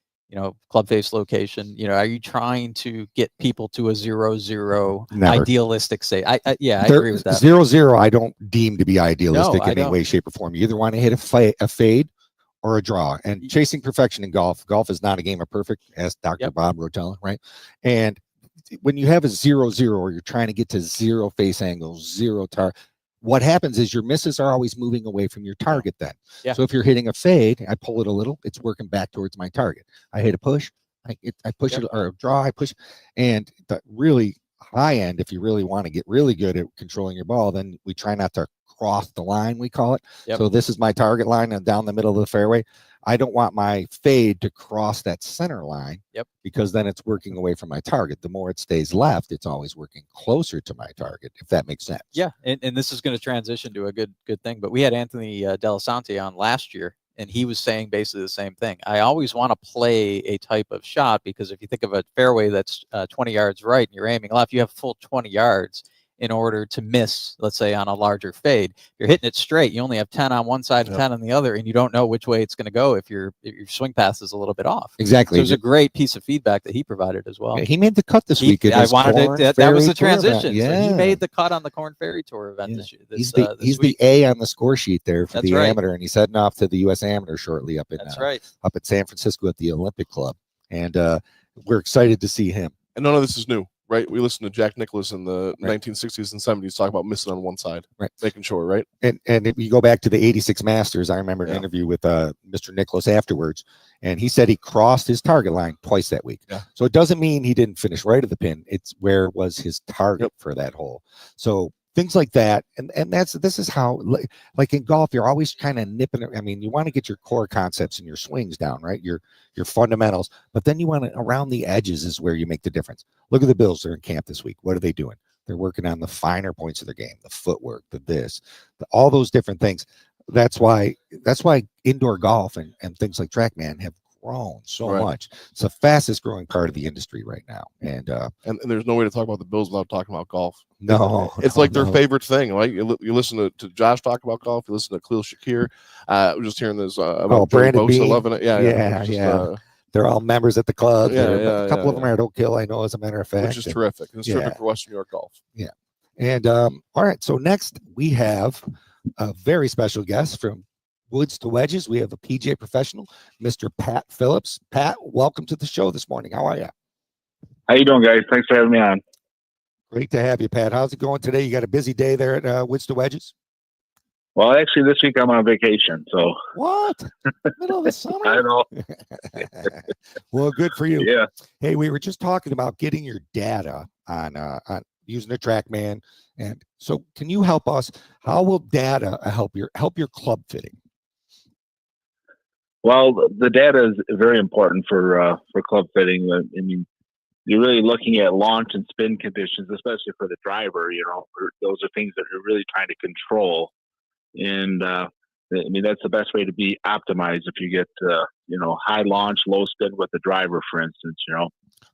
Club face location. Are you trying to get people to a 0-0 Never. idealistic state? I agree with that. 0-0, I don't deem to be idealistic No, in any way, shape, or form. You either want to hit a fade or a draw. And chasing perfection in golf is not a game of perfect, as Dr. Bob Rotella, right? And when you have a 0-0 or you're trying to get to 0 face angles, 0 target, what happens is your misses are always moving away from your target then. Yeah. So if you're hitting a fade, I pull it a little, it's working back towards my target. I hit a push, I push it, or a draw, I push. And the really high end, if you really want to get really good at controlling your ball, then we try not to cross the line, we call it. So this is my target line and down the middle of the fairway. I don't want my fade to cross that center line, because then it's working away from my target. The more it stays left, it's always working closer to my target, if that makes sense. Yeah, and this is going to transition to a good thing. But we had Anthony Delasante on last year, and he was saying basically the same thing. I always want to play a type of shot, because if you think of a fairway that's 20 yards right and you're aiming left, you have full 20 yards in order to miss, let's say, on a larger fade. If you're hitting it straight, you only have 10 on one side and 10 on the other, and you don't know which way it's going to go if your swing path is a little bit off. Exactly. So it was a great piece of feedback that he provided as well. Yeah, he made the cut this week. I wanted to, that was the transition. Yeah. So he made the cut on the Corn Ferry Tour event this year. He's the A on the score sheet there for the amateur, and he's heading off to the U.S. Amateur shortly up in up at San Francisco at the Olympic Club, and we're excited to see him. And none of this is new, right? We listened to Jack Nicklaus in the 1960s and 70s talk about missing on one side, making sure, right? And if you go back to the 86 Masters, I remember an interview with Mr. Nicklaus afterwards, and he said he crossed his target line twice that week. Yeah. So it doesn't mean he didn't finish right of the pin. It's where was his target for that hole. So things like that, and this is how, like in golf, you're always kind of nipping it. I mean, you want to get your core concepts and your swings down, right? Your fundamentals, but then you want to, around the edges is where you make the difference. Look at the Bills. They're in camp this week. What are they doing? They're working on the finer points of their game, the footwork, all those different things. That's why indoor golf and things like TrackMan have grown so much. It's the fastest growing part of the industry right now. And there's no way to talk about the Bills without talking about golf. No, it's like their favorite thing. Right? You listen to Josh talk about golf. You listen to Khalil Shakir. We're just hearing this about Brandon Bosa loving it. Yeah. They're all members at the club. A couple of them are at Oak Hill, I know, as a matter of fact. Which is terrific. It's terrific for Western New York golf. Yeah. And all right. So next we have a very special guest from Woods to Wedges. We have a PGA professional, Mr. Pat Phillips. Pat, welcome to the show this morning. How are you? How you doing, guys? Thanks for having me on. Great to have you, Pat. How's it going today? You got a busy day there at Woods to Wedges? Well, actually, this week I'm on vacation. So what? Middle of the summer? I know. Well, good for you. Yeah. Hey, we were just talking about getting your data on using the TrackMan, and so can you help us? How will data help your club fitting? Well, the data is very important for club fitting. I mean, you're really looking at launch and spin conditions, especially for the driver. Those are things that you're really trying to control. And I mean, that's the best way to be optimized if you get high launch, low spin with the driver, for instance.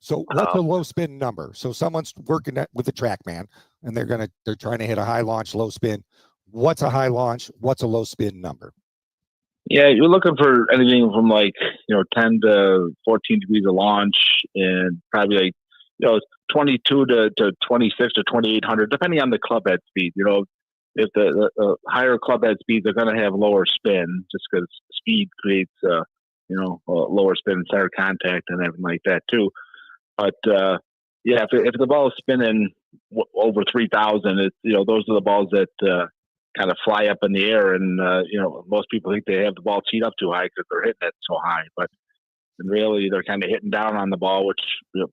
So what's a low spin number? So someone's working with the TrackMan and they're trying to hit a high launch, low spin. What's a high launch? What's a low spin number? Yeah, you're looking for anything from 10 to 14 degrees of launch, and probably 22 to 26 to 2800, depending on the club head speed. If the higher club head speeds are going to have lower spin, just because speed creates lower spin and center contact and everything like that too. But yeah, if the ball is spinning over 3,000, those are the balls that kind of fly up in the air, and most people think they have the ball teed up too high because they're hitting it so high, but really they're kind of hitting down on the ball, which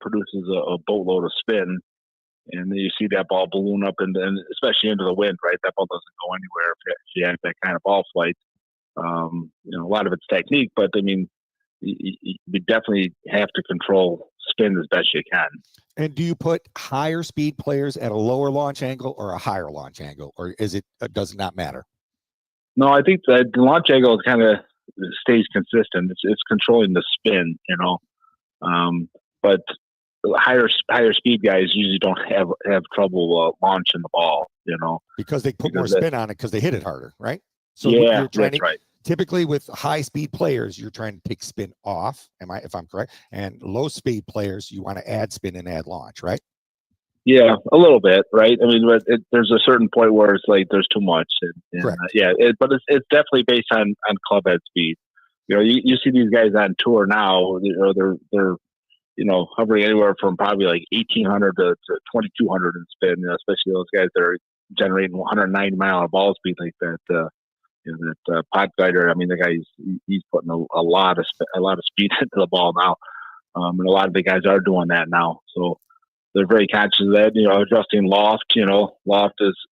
produces a boatload of spin, and then you see that ball balloon up and especially into the wind, right? That ball doesn't go anywhere if you have that kind of ball flight. A lot of it's technique, but I mean, you definitely have to control spin as best you can. And do you put higher speed players at a lower launch angle or a higher launch angle, or does it not matter? No, I think the launch angle kind of stays consistent. It's controlling the spin, but higher speed guys usually don't have trouble launching the ball, because they put more spin on it because they hit it harder, right? So yeah, that's right. Typically with high speed players, you're trying to take spin off. If I'm correct? And low speed players, you want to add spin and add launch, right? Yeah, a little bit, right? I mean, there's a certain point where it's like there's too much. Correct. But it's definitely based on club head speed. You see these guys on tour now. They're hovering anywhere from probably 1,800 to 2,200 in spin. Especially those guys that are generating 190 mile ball speed like that. That pot guider. I mean, the guy he's putting a lot of speed into the ball now, and a lot of the guys are doing that now. So they're very conscious of that. Adjusting loft.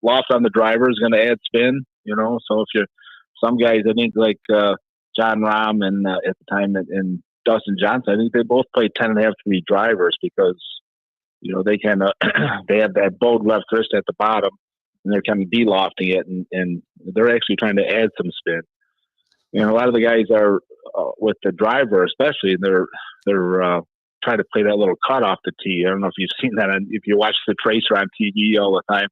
Loft on the driver is going to add spin. So if some guys, I think John Rahm and at the time and Dustin Johnson, I think they both played 10.5 degree drivers because they kind of they have that bowed left wrist at the bottom, and they're kind of de-lofting it, and they're actually trying to add some spin. A lot of the guys are with the driver, especially, and they're trying to play that little cut off the tee. I don't know if you've seen that, if you watch the tracer on TV all the time.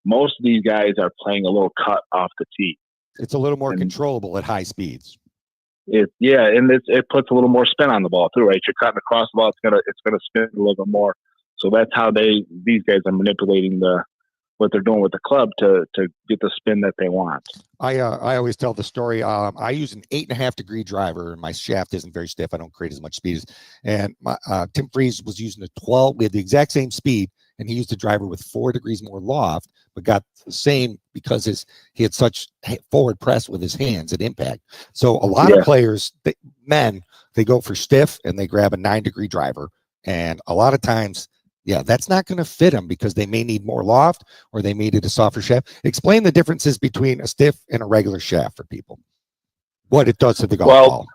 Most of these guys are playing a little cut off the tee. It's a little more controllable at high speeds. And it puts a little more spin on the ball too, right? You're cutting across the ball, it's gonna spin a little bit more. So that's how these guys are manipulating what they're doing with the club to get the spin that they want. I always tell the story. I use an 8.5 degree driver, and my shaft isn't very stiff. I don't create as much speed. And Tim Freeze was using a 12. We had the exact same speed, and he used a driver with 4 degrees more loft, but got the same because he had such forward press with his hands at impact. So a lot of players, they go for stiff and they grab a 9 degree driver, and a lot of times. Yeah, that's not going to fit them because they may need more loft or they may need a softer shaft. Explain the differences between a stiff and a regular shaft for people. What it does to the golf ball.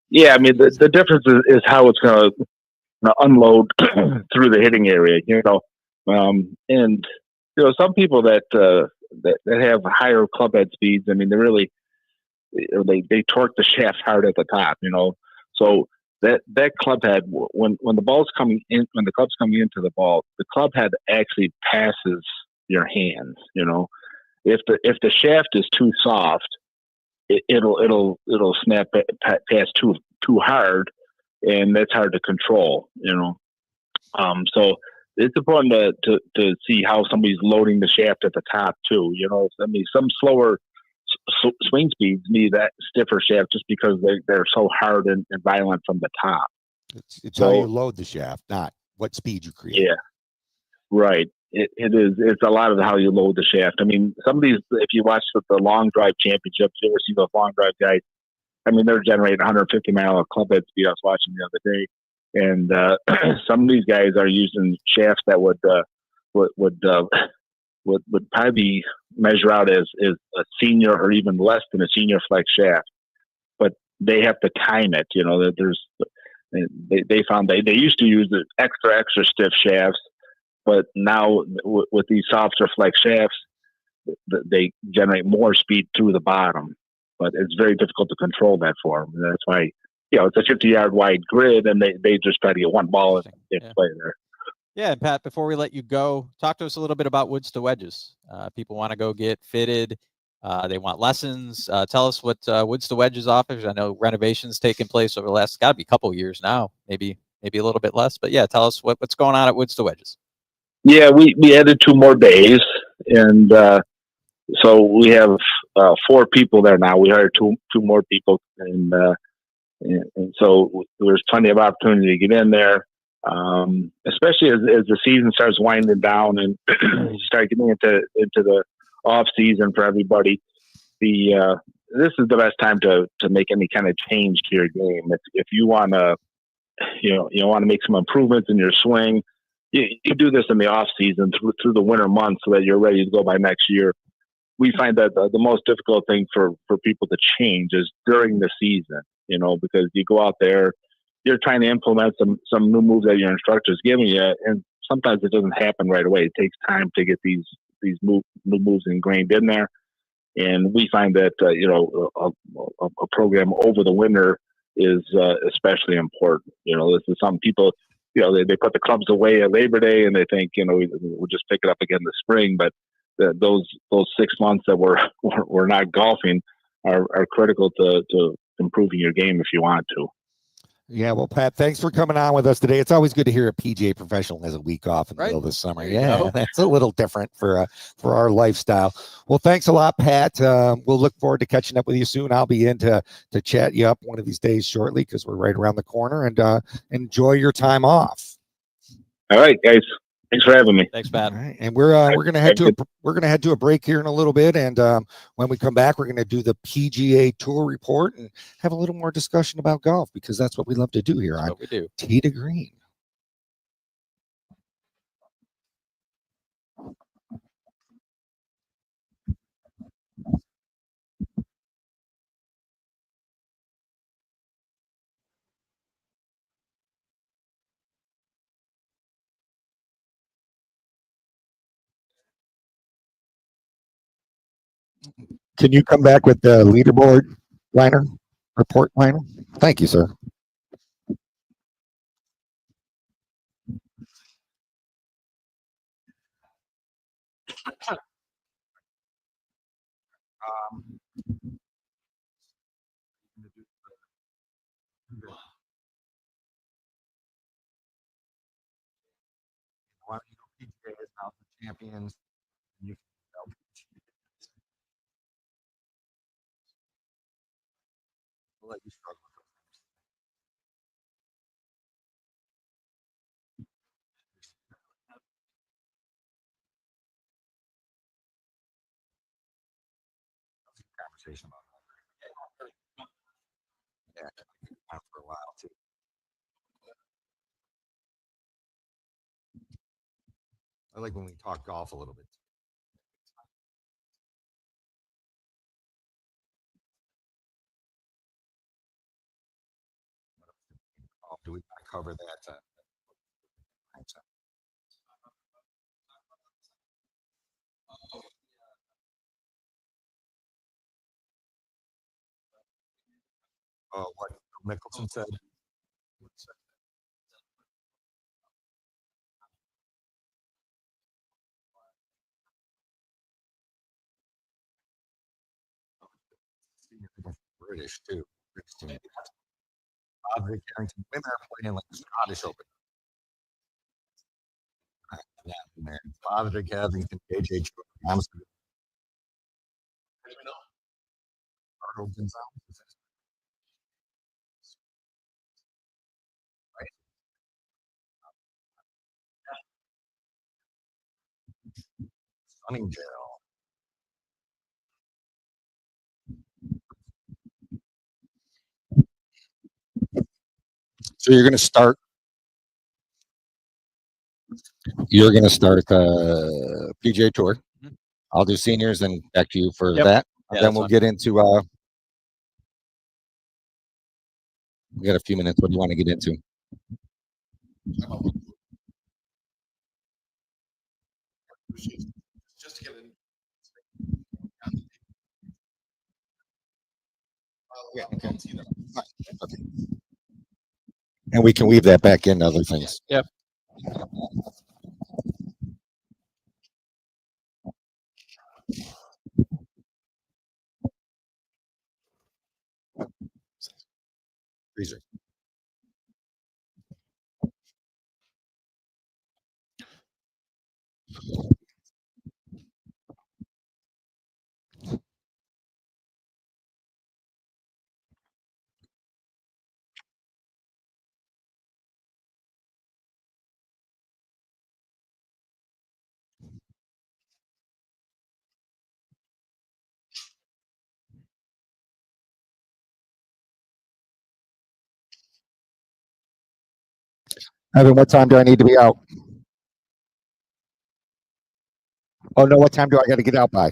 Yeah, I mean, the difference is how it's going to unload through the hitting area, and some people that have higher club head speeds, I mean, they torque the shaft hard at the top, so that club head, when the ball's coming in, when the club's coming into the ball, the club head actually passes your hands. If the shaft is too soft, it'll snap past too hard, and that's hard to control. So it's important to see how somebody's loading the shaft at the top too. I mean, some slower swing speeds need that stiffer shaft just because they're so hard and violent from the top. It's how you load the shaft, not what speed you create. Yeah, right. It is. It's a lot of how you load the shaft. I mean, some of these, if you watch the long drive championships, you ever see those long drive guys? I mean, they're generating 150 mile club head speed. I was watching the other day, and some of these guys are using shafts that would probably measure out as a senior or even less than a senior flex shaft, but they have to time it. They found they used to use the extra stiff shafts, but now with these softer flex shafts, they generate more speed through the bottom. But it's very difficult to control that for them. And that's why it's a 50-yard wide grid, and they just try to get one ball and play there. Yeah, and Pat, before we let you go, talk to us a little bit about woods to wedges. People want to go get fitted. They want lessons. Tell us what Woods to Wedges offers. I know renovations taking place over the last got to be a couple years now, maybe a little bit less. But yeah, tell us what's going on at Woods to Wedges. Yeah, we added 2 more bays, and so we have 4 people there now. We hired two more people, and so there's plenty of opportunity to get in there, especially as the season starts winding down and you start getting into the off season for everybody. This is the best time to make any kind of change to your game. If you want to, you want to make some improvements in your swing, you do this in the off season through the winter months so that you're ready to go by next year. We find that the most difficult thing for people to change is during the season, because you go out there, you're trying to implement some new moves that your instructor is giving you, and sometimes it doesn't happen right away. It takes time to get these new moves ingrained in there. And we find that, a program over the winter is especially important. This is some people, they put the clubs away at Labor Day and they think, we'll just pick it up again this spring. But those 6 months that we're not golfing are critical to improving your game if you want to. Yeah, well, Pat, thanks for coming on with us today. It's always good to hear a PGA professional has a week off in the middle of the summer. Yeah, that's a little different for our lifestyle. Well, thanks a lot, Pat. We'll look forward to catching up with you soon. I'll be in to chat you up one of these days shortly because we're right around the corner, and enjoy your time off. All right, guys. Thanks for having me. Thanks, Pat. All right, and we're gonna head to a break here in a little bit, and when we come back, we're gonna do the PGA Tour report and have a little more discussion about golf because that's what we love to do here on Tee to Green. Can you come back with the leaderboard report liner? Thank you, sir. PGA is now the champions. You will let you struggle with those conversation about that. Yeah, for a while too. I like when we talk golf a little bit. Do we cover that? What Mickelson said. British too. Rick Harrington, women are playing like the Scottish Open. Yeah, man. Rick Harrington, AJ Arnold Gonzalez. Right. Sunningdale. So you're going to start the PGA Tour. Mm-hmm. I'll do seniors and back to you for that. Yeah, then we'll get into we got a few minutes. What do you want to get into? Just to get in. Yeah, okay. Okay. And we can weave that back into other things. Yep. Freezer. Evan, what time do I need to be out? Oh no, what time do I got to get out by?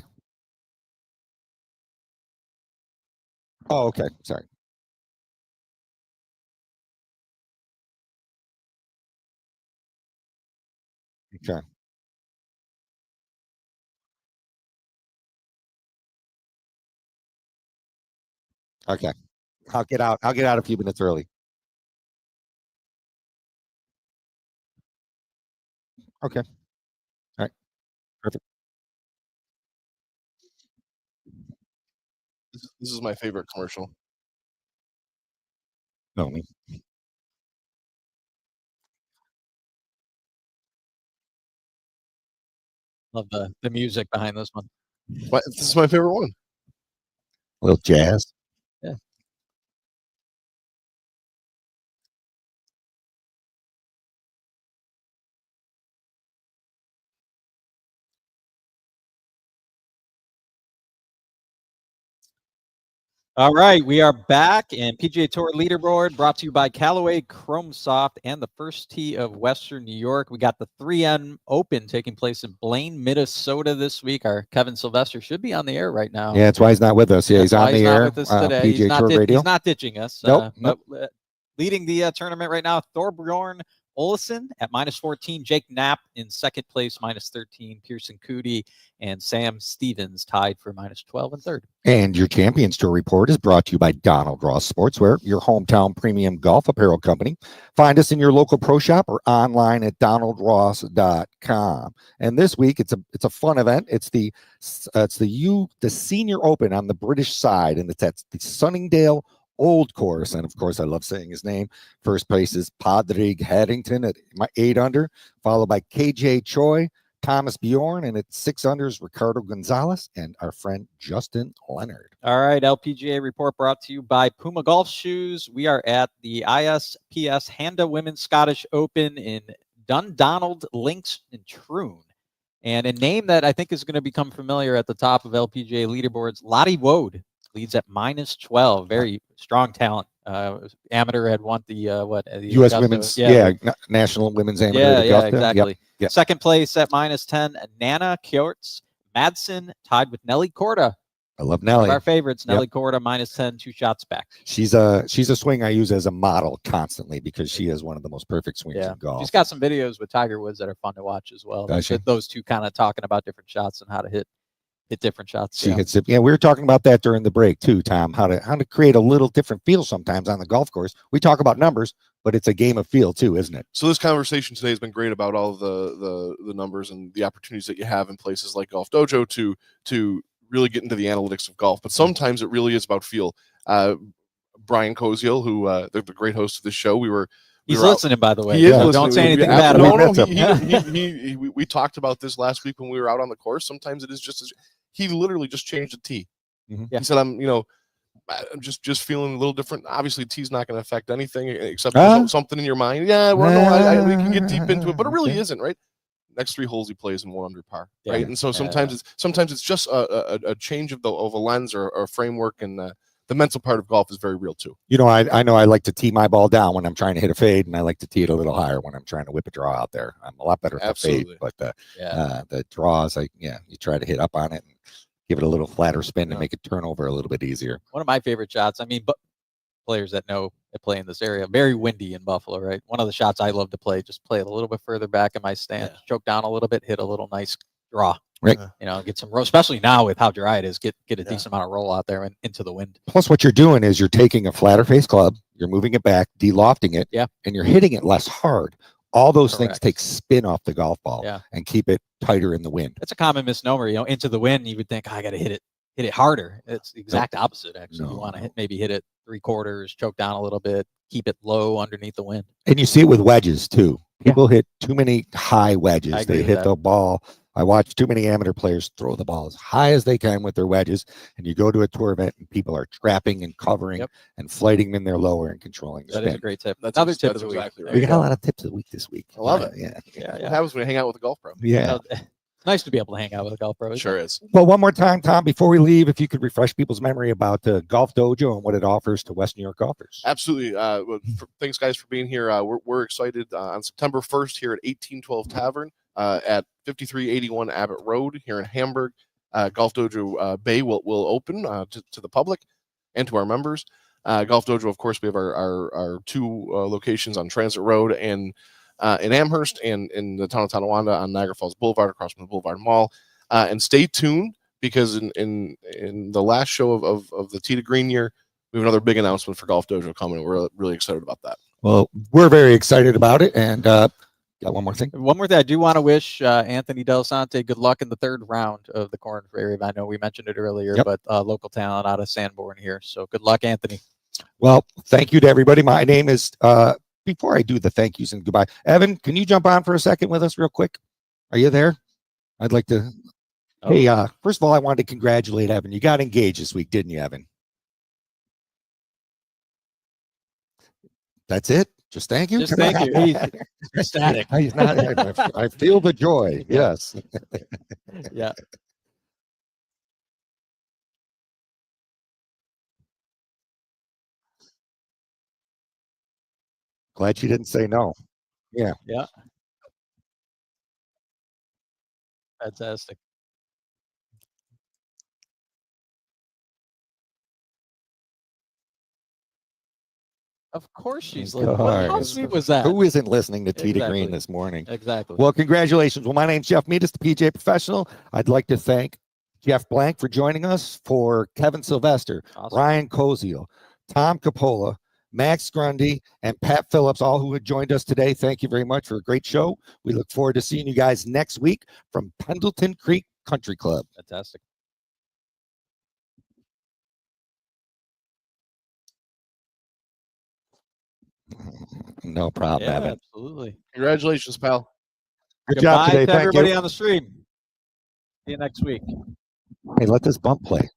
Oh, okay. Sorry. Okay. Okay. I'll get out. I'll get out a few minutes early. Okay. All right. Perfect. This is my favorite commercial. No, me. Love the music behind this one. This is my favorite one. A little jazz. Yeah. All right, we are back, and PGA Tour leaderboard brought to you by Callaway Chrome Soft and the First Tee of Western New York. We got the 3M Open taking place in Blaine, Minnesota this week. Our Kevin Sylvester should be on the air right now. Yeah, that's why he's not with us. Yeah, he's on the not air. with us today. PGA Tour Radio. He's not ditching us. Nope. But leading the tournament right now, Thorbjorn Olesen at -14, Jake Knapp in second place, -13, Pearson Coody and Sam Stevens tied for -12 and third. And your Champions Tour report is brought to you by Donald Ross Sportswear, your hometown premium golf apparel company. Find us in your local pro shop or online at donaldross.com. And this week it's a fun event. It's the Senior Open on the British side, and that's the Sunningdale Old Course. And of course, I love saying his name. First place is Padraig Harrington at 8 under, followed by KJ Choi, Thomas Bjorn, and at 6 unders, Ricardo Gonzalez and our friend Justin Leonard. All right, LPGA report brought to you by Puma Golf Shoes. We are at the ISPS Handa Women's Scottish Open in Dundonald Links in Troon. And a name that I think is going to become familiar at the top of LPGA leaderboards, Lottie Wode leads at -12. Very strong talent. Amateur had won the U.S. Augusta, Women's, National Women's Amateur. Yeah, Augusta. exactly. Yep. Second place at -10, Nana Kjorts Madsen tied with Nelly Korda. I love Nelly. One of our favorites, Nelly Korda, -10, 2 shots back. She's a swing I use as a model constantly because she has one of the most perfect swings in golf. She's got some videos with Tiger Woods that are fun to watch as well. Those two kind of talking about different shots and how to hit different shots. She hits it. Yeah, we were talking about that during the break too, Tom. How to create a little different feel sometimes on the golf course. We talk about numbers, but it's a game of feel too, isn't it? So this conversation today has been great about all of the numbers and the opportunities that you have in places like GolfDojo to really get into the analytics of golf. But sometimes it really is about feel. Brian Koziel, who the great host of this show, He's listening, by the way. He is listening. Don't say anything bad about him. We talked about this last week when we were out on the course. Sometimes it is just he literally just changed the tee. Mm-hmm. He said, I'm just feeling a little different. Obviously, tee's not going to affect anything except something in your mind. Yeah, well, we can get deep into it, but it really isn't, right? Next 3 holes he plays in 1 under par, right? And so sometimes it's just a change of a lens or a framework, and the mental part of golf is very real too. You know, I know I like to tee my ball down when I'm trying to hit a fade, and I like to tee it a little higher when I'm trying to whip a draw out there. I'm a lot better at the fade, but the draws, you try to hit up on it and give it a little flatter spin to make it turn over a little bit easier. One of my favorite shots. I mean, but players that know that play in this area, very windy in Buffalo, right? One of the shots I love to play, just play it a little bit further back in my stance, choke down a little bit, hit a little nice draw. Right. Get some roll, especially now with how dry it is, get a decent amount of roll out there and into the wind. Plus what you're doing is you're taking a flatter face club, you're moving it back, de-lofting it, and you're hitting it less hard. All those things take spin off the golf ball and keep it tighter in the wind. That's a common misnomer. Into the wind, you would think, I got to hit it harder. It's the exact opposite, actually. You want to maybe hit it 3/4, choke down a little bit, keep it low underneath the wind. And you see it with wedges too. People hit too many high wedges. I agree They with hit that. the ball. I watch too many amateur players throw the ball as high as they can with their wedges. And you go to a tour event and people are trapping and covering and flighting them in their lower and controlling the That is a spin. great tip. That's Another ex- tip that's of the week. exactly There We you got a go. lot of tips of the week this week. I love Yeah, it. Yeah. Yeah, What happens when you hang out with a golf pro? Yeah. You know, it's nice to be able to hang out with a golf pro. isn't Sure it? is. Well, one more time, Tom, before we leave, if you could refresh people's memory about the Golf Dojo and what it offers to West New York golfers. Absolutely. Thanks, guys, for being here. We're excited on September 1st here at 1812 Tavern at 5381 Abbott Road here in Hamburg. Golf Dojo Bay will open to the public and to our members. Golf Dojo, of course, we have our two locations on Transit Road and in Amherst and in the town of Tonawanda on Niagara Falls Boulevard across from the Boulevard Mall. And stay tuned because in the last show of the Tee to Green year, we have another big announcement for Golf Dojo coming. We're really excited about that. Well, we're very excited about it. And got one more thing. One more thing, I do want to wish Anthony Del Sante good luck in the third round of the Corn Ferry. I know we mentioned it earlier, but local talent out of Sanborn here. So good luck, Anthony. Well, thank you to everybody. My name is, before I do the thank yous and goodbye, Evan, can you jump on for a second with us real quick? Are you there? I'd like to. Oh. Hey, first of all, I wanted to congratulate Evan. You got engaged this week, didn't you, Evan? That's it. Just thank you. Just thank you. He's ecstatic. He's not, I feel the joy. Yes. Yeah. Glad she didn't say no. Yeah. Yeah. Fantastic. Of course she's like, how sweet was that? Who isn't listening to Tee to Exactly. Green this morning? Exactly. Well, congratulations. Well, my name's Jeff Meadis, the PJ Professional. I'd like to thank Jeff Blank for joining us, for Kevin Sylvester, Awesome. Ryan Koziel, Tom Capola, Max Grundy, and Pat Phillips, all who had joined us today. Thank you very much for a great show. We look forward to seeing you guys next week from Pendleton Creek Country Club. Fantastic. No problem, Yeah, Evan. absolutely. Congratulations, pal. Good job Goodbye today. to Thank everybody you. on the stream. See you next week. Hey, let this bump play.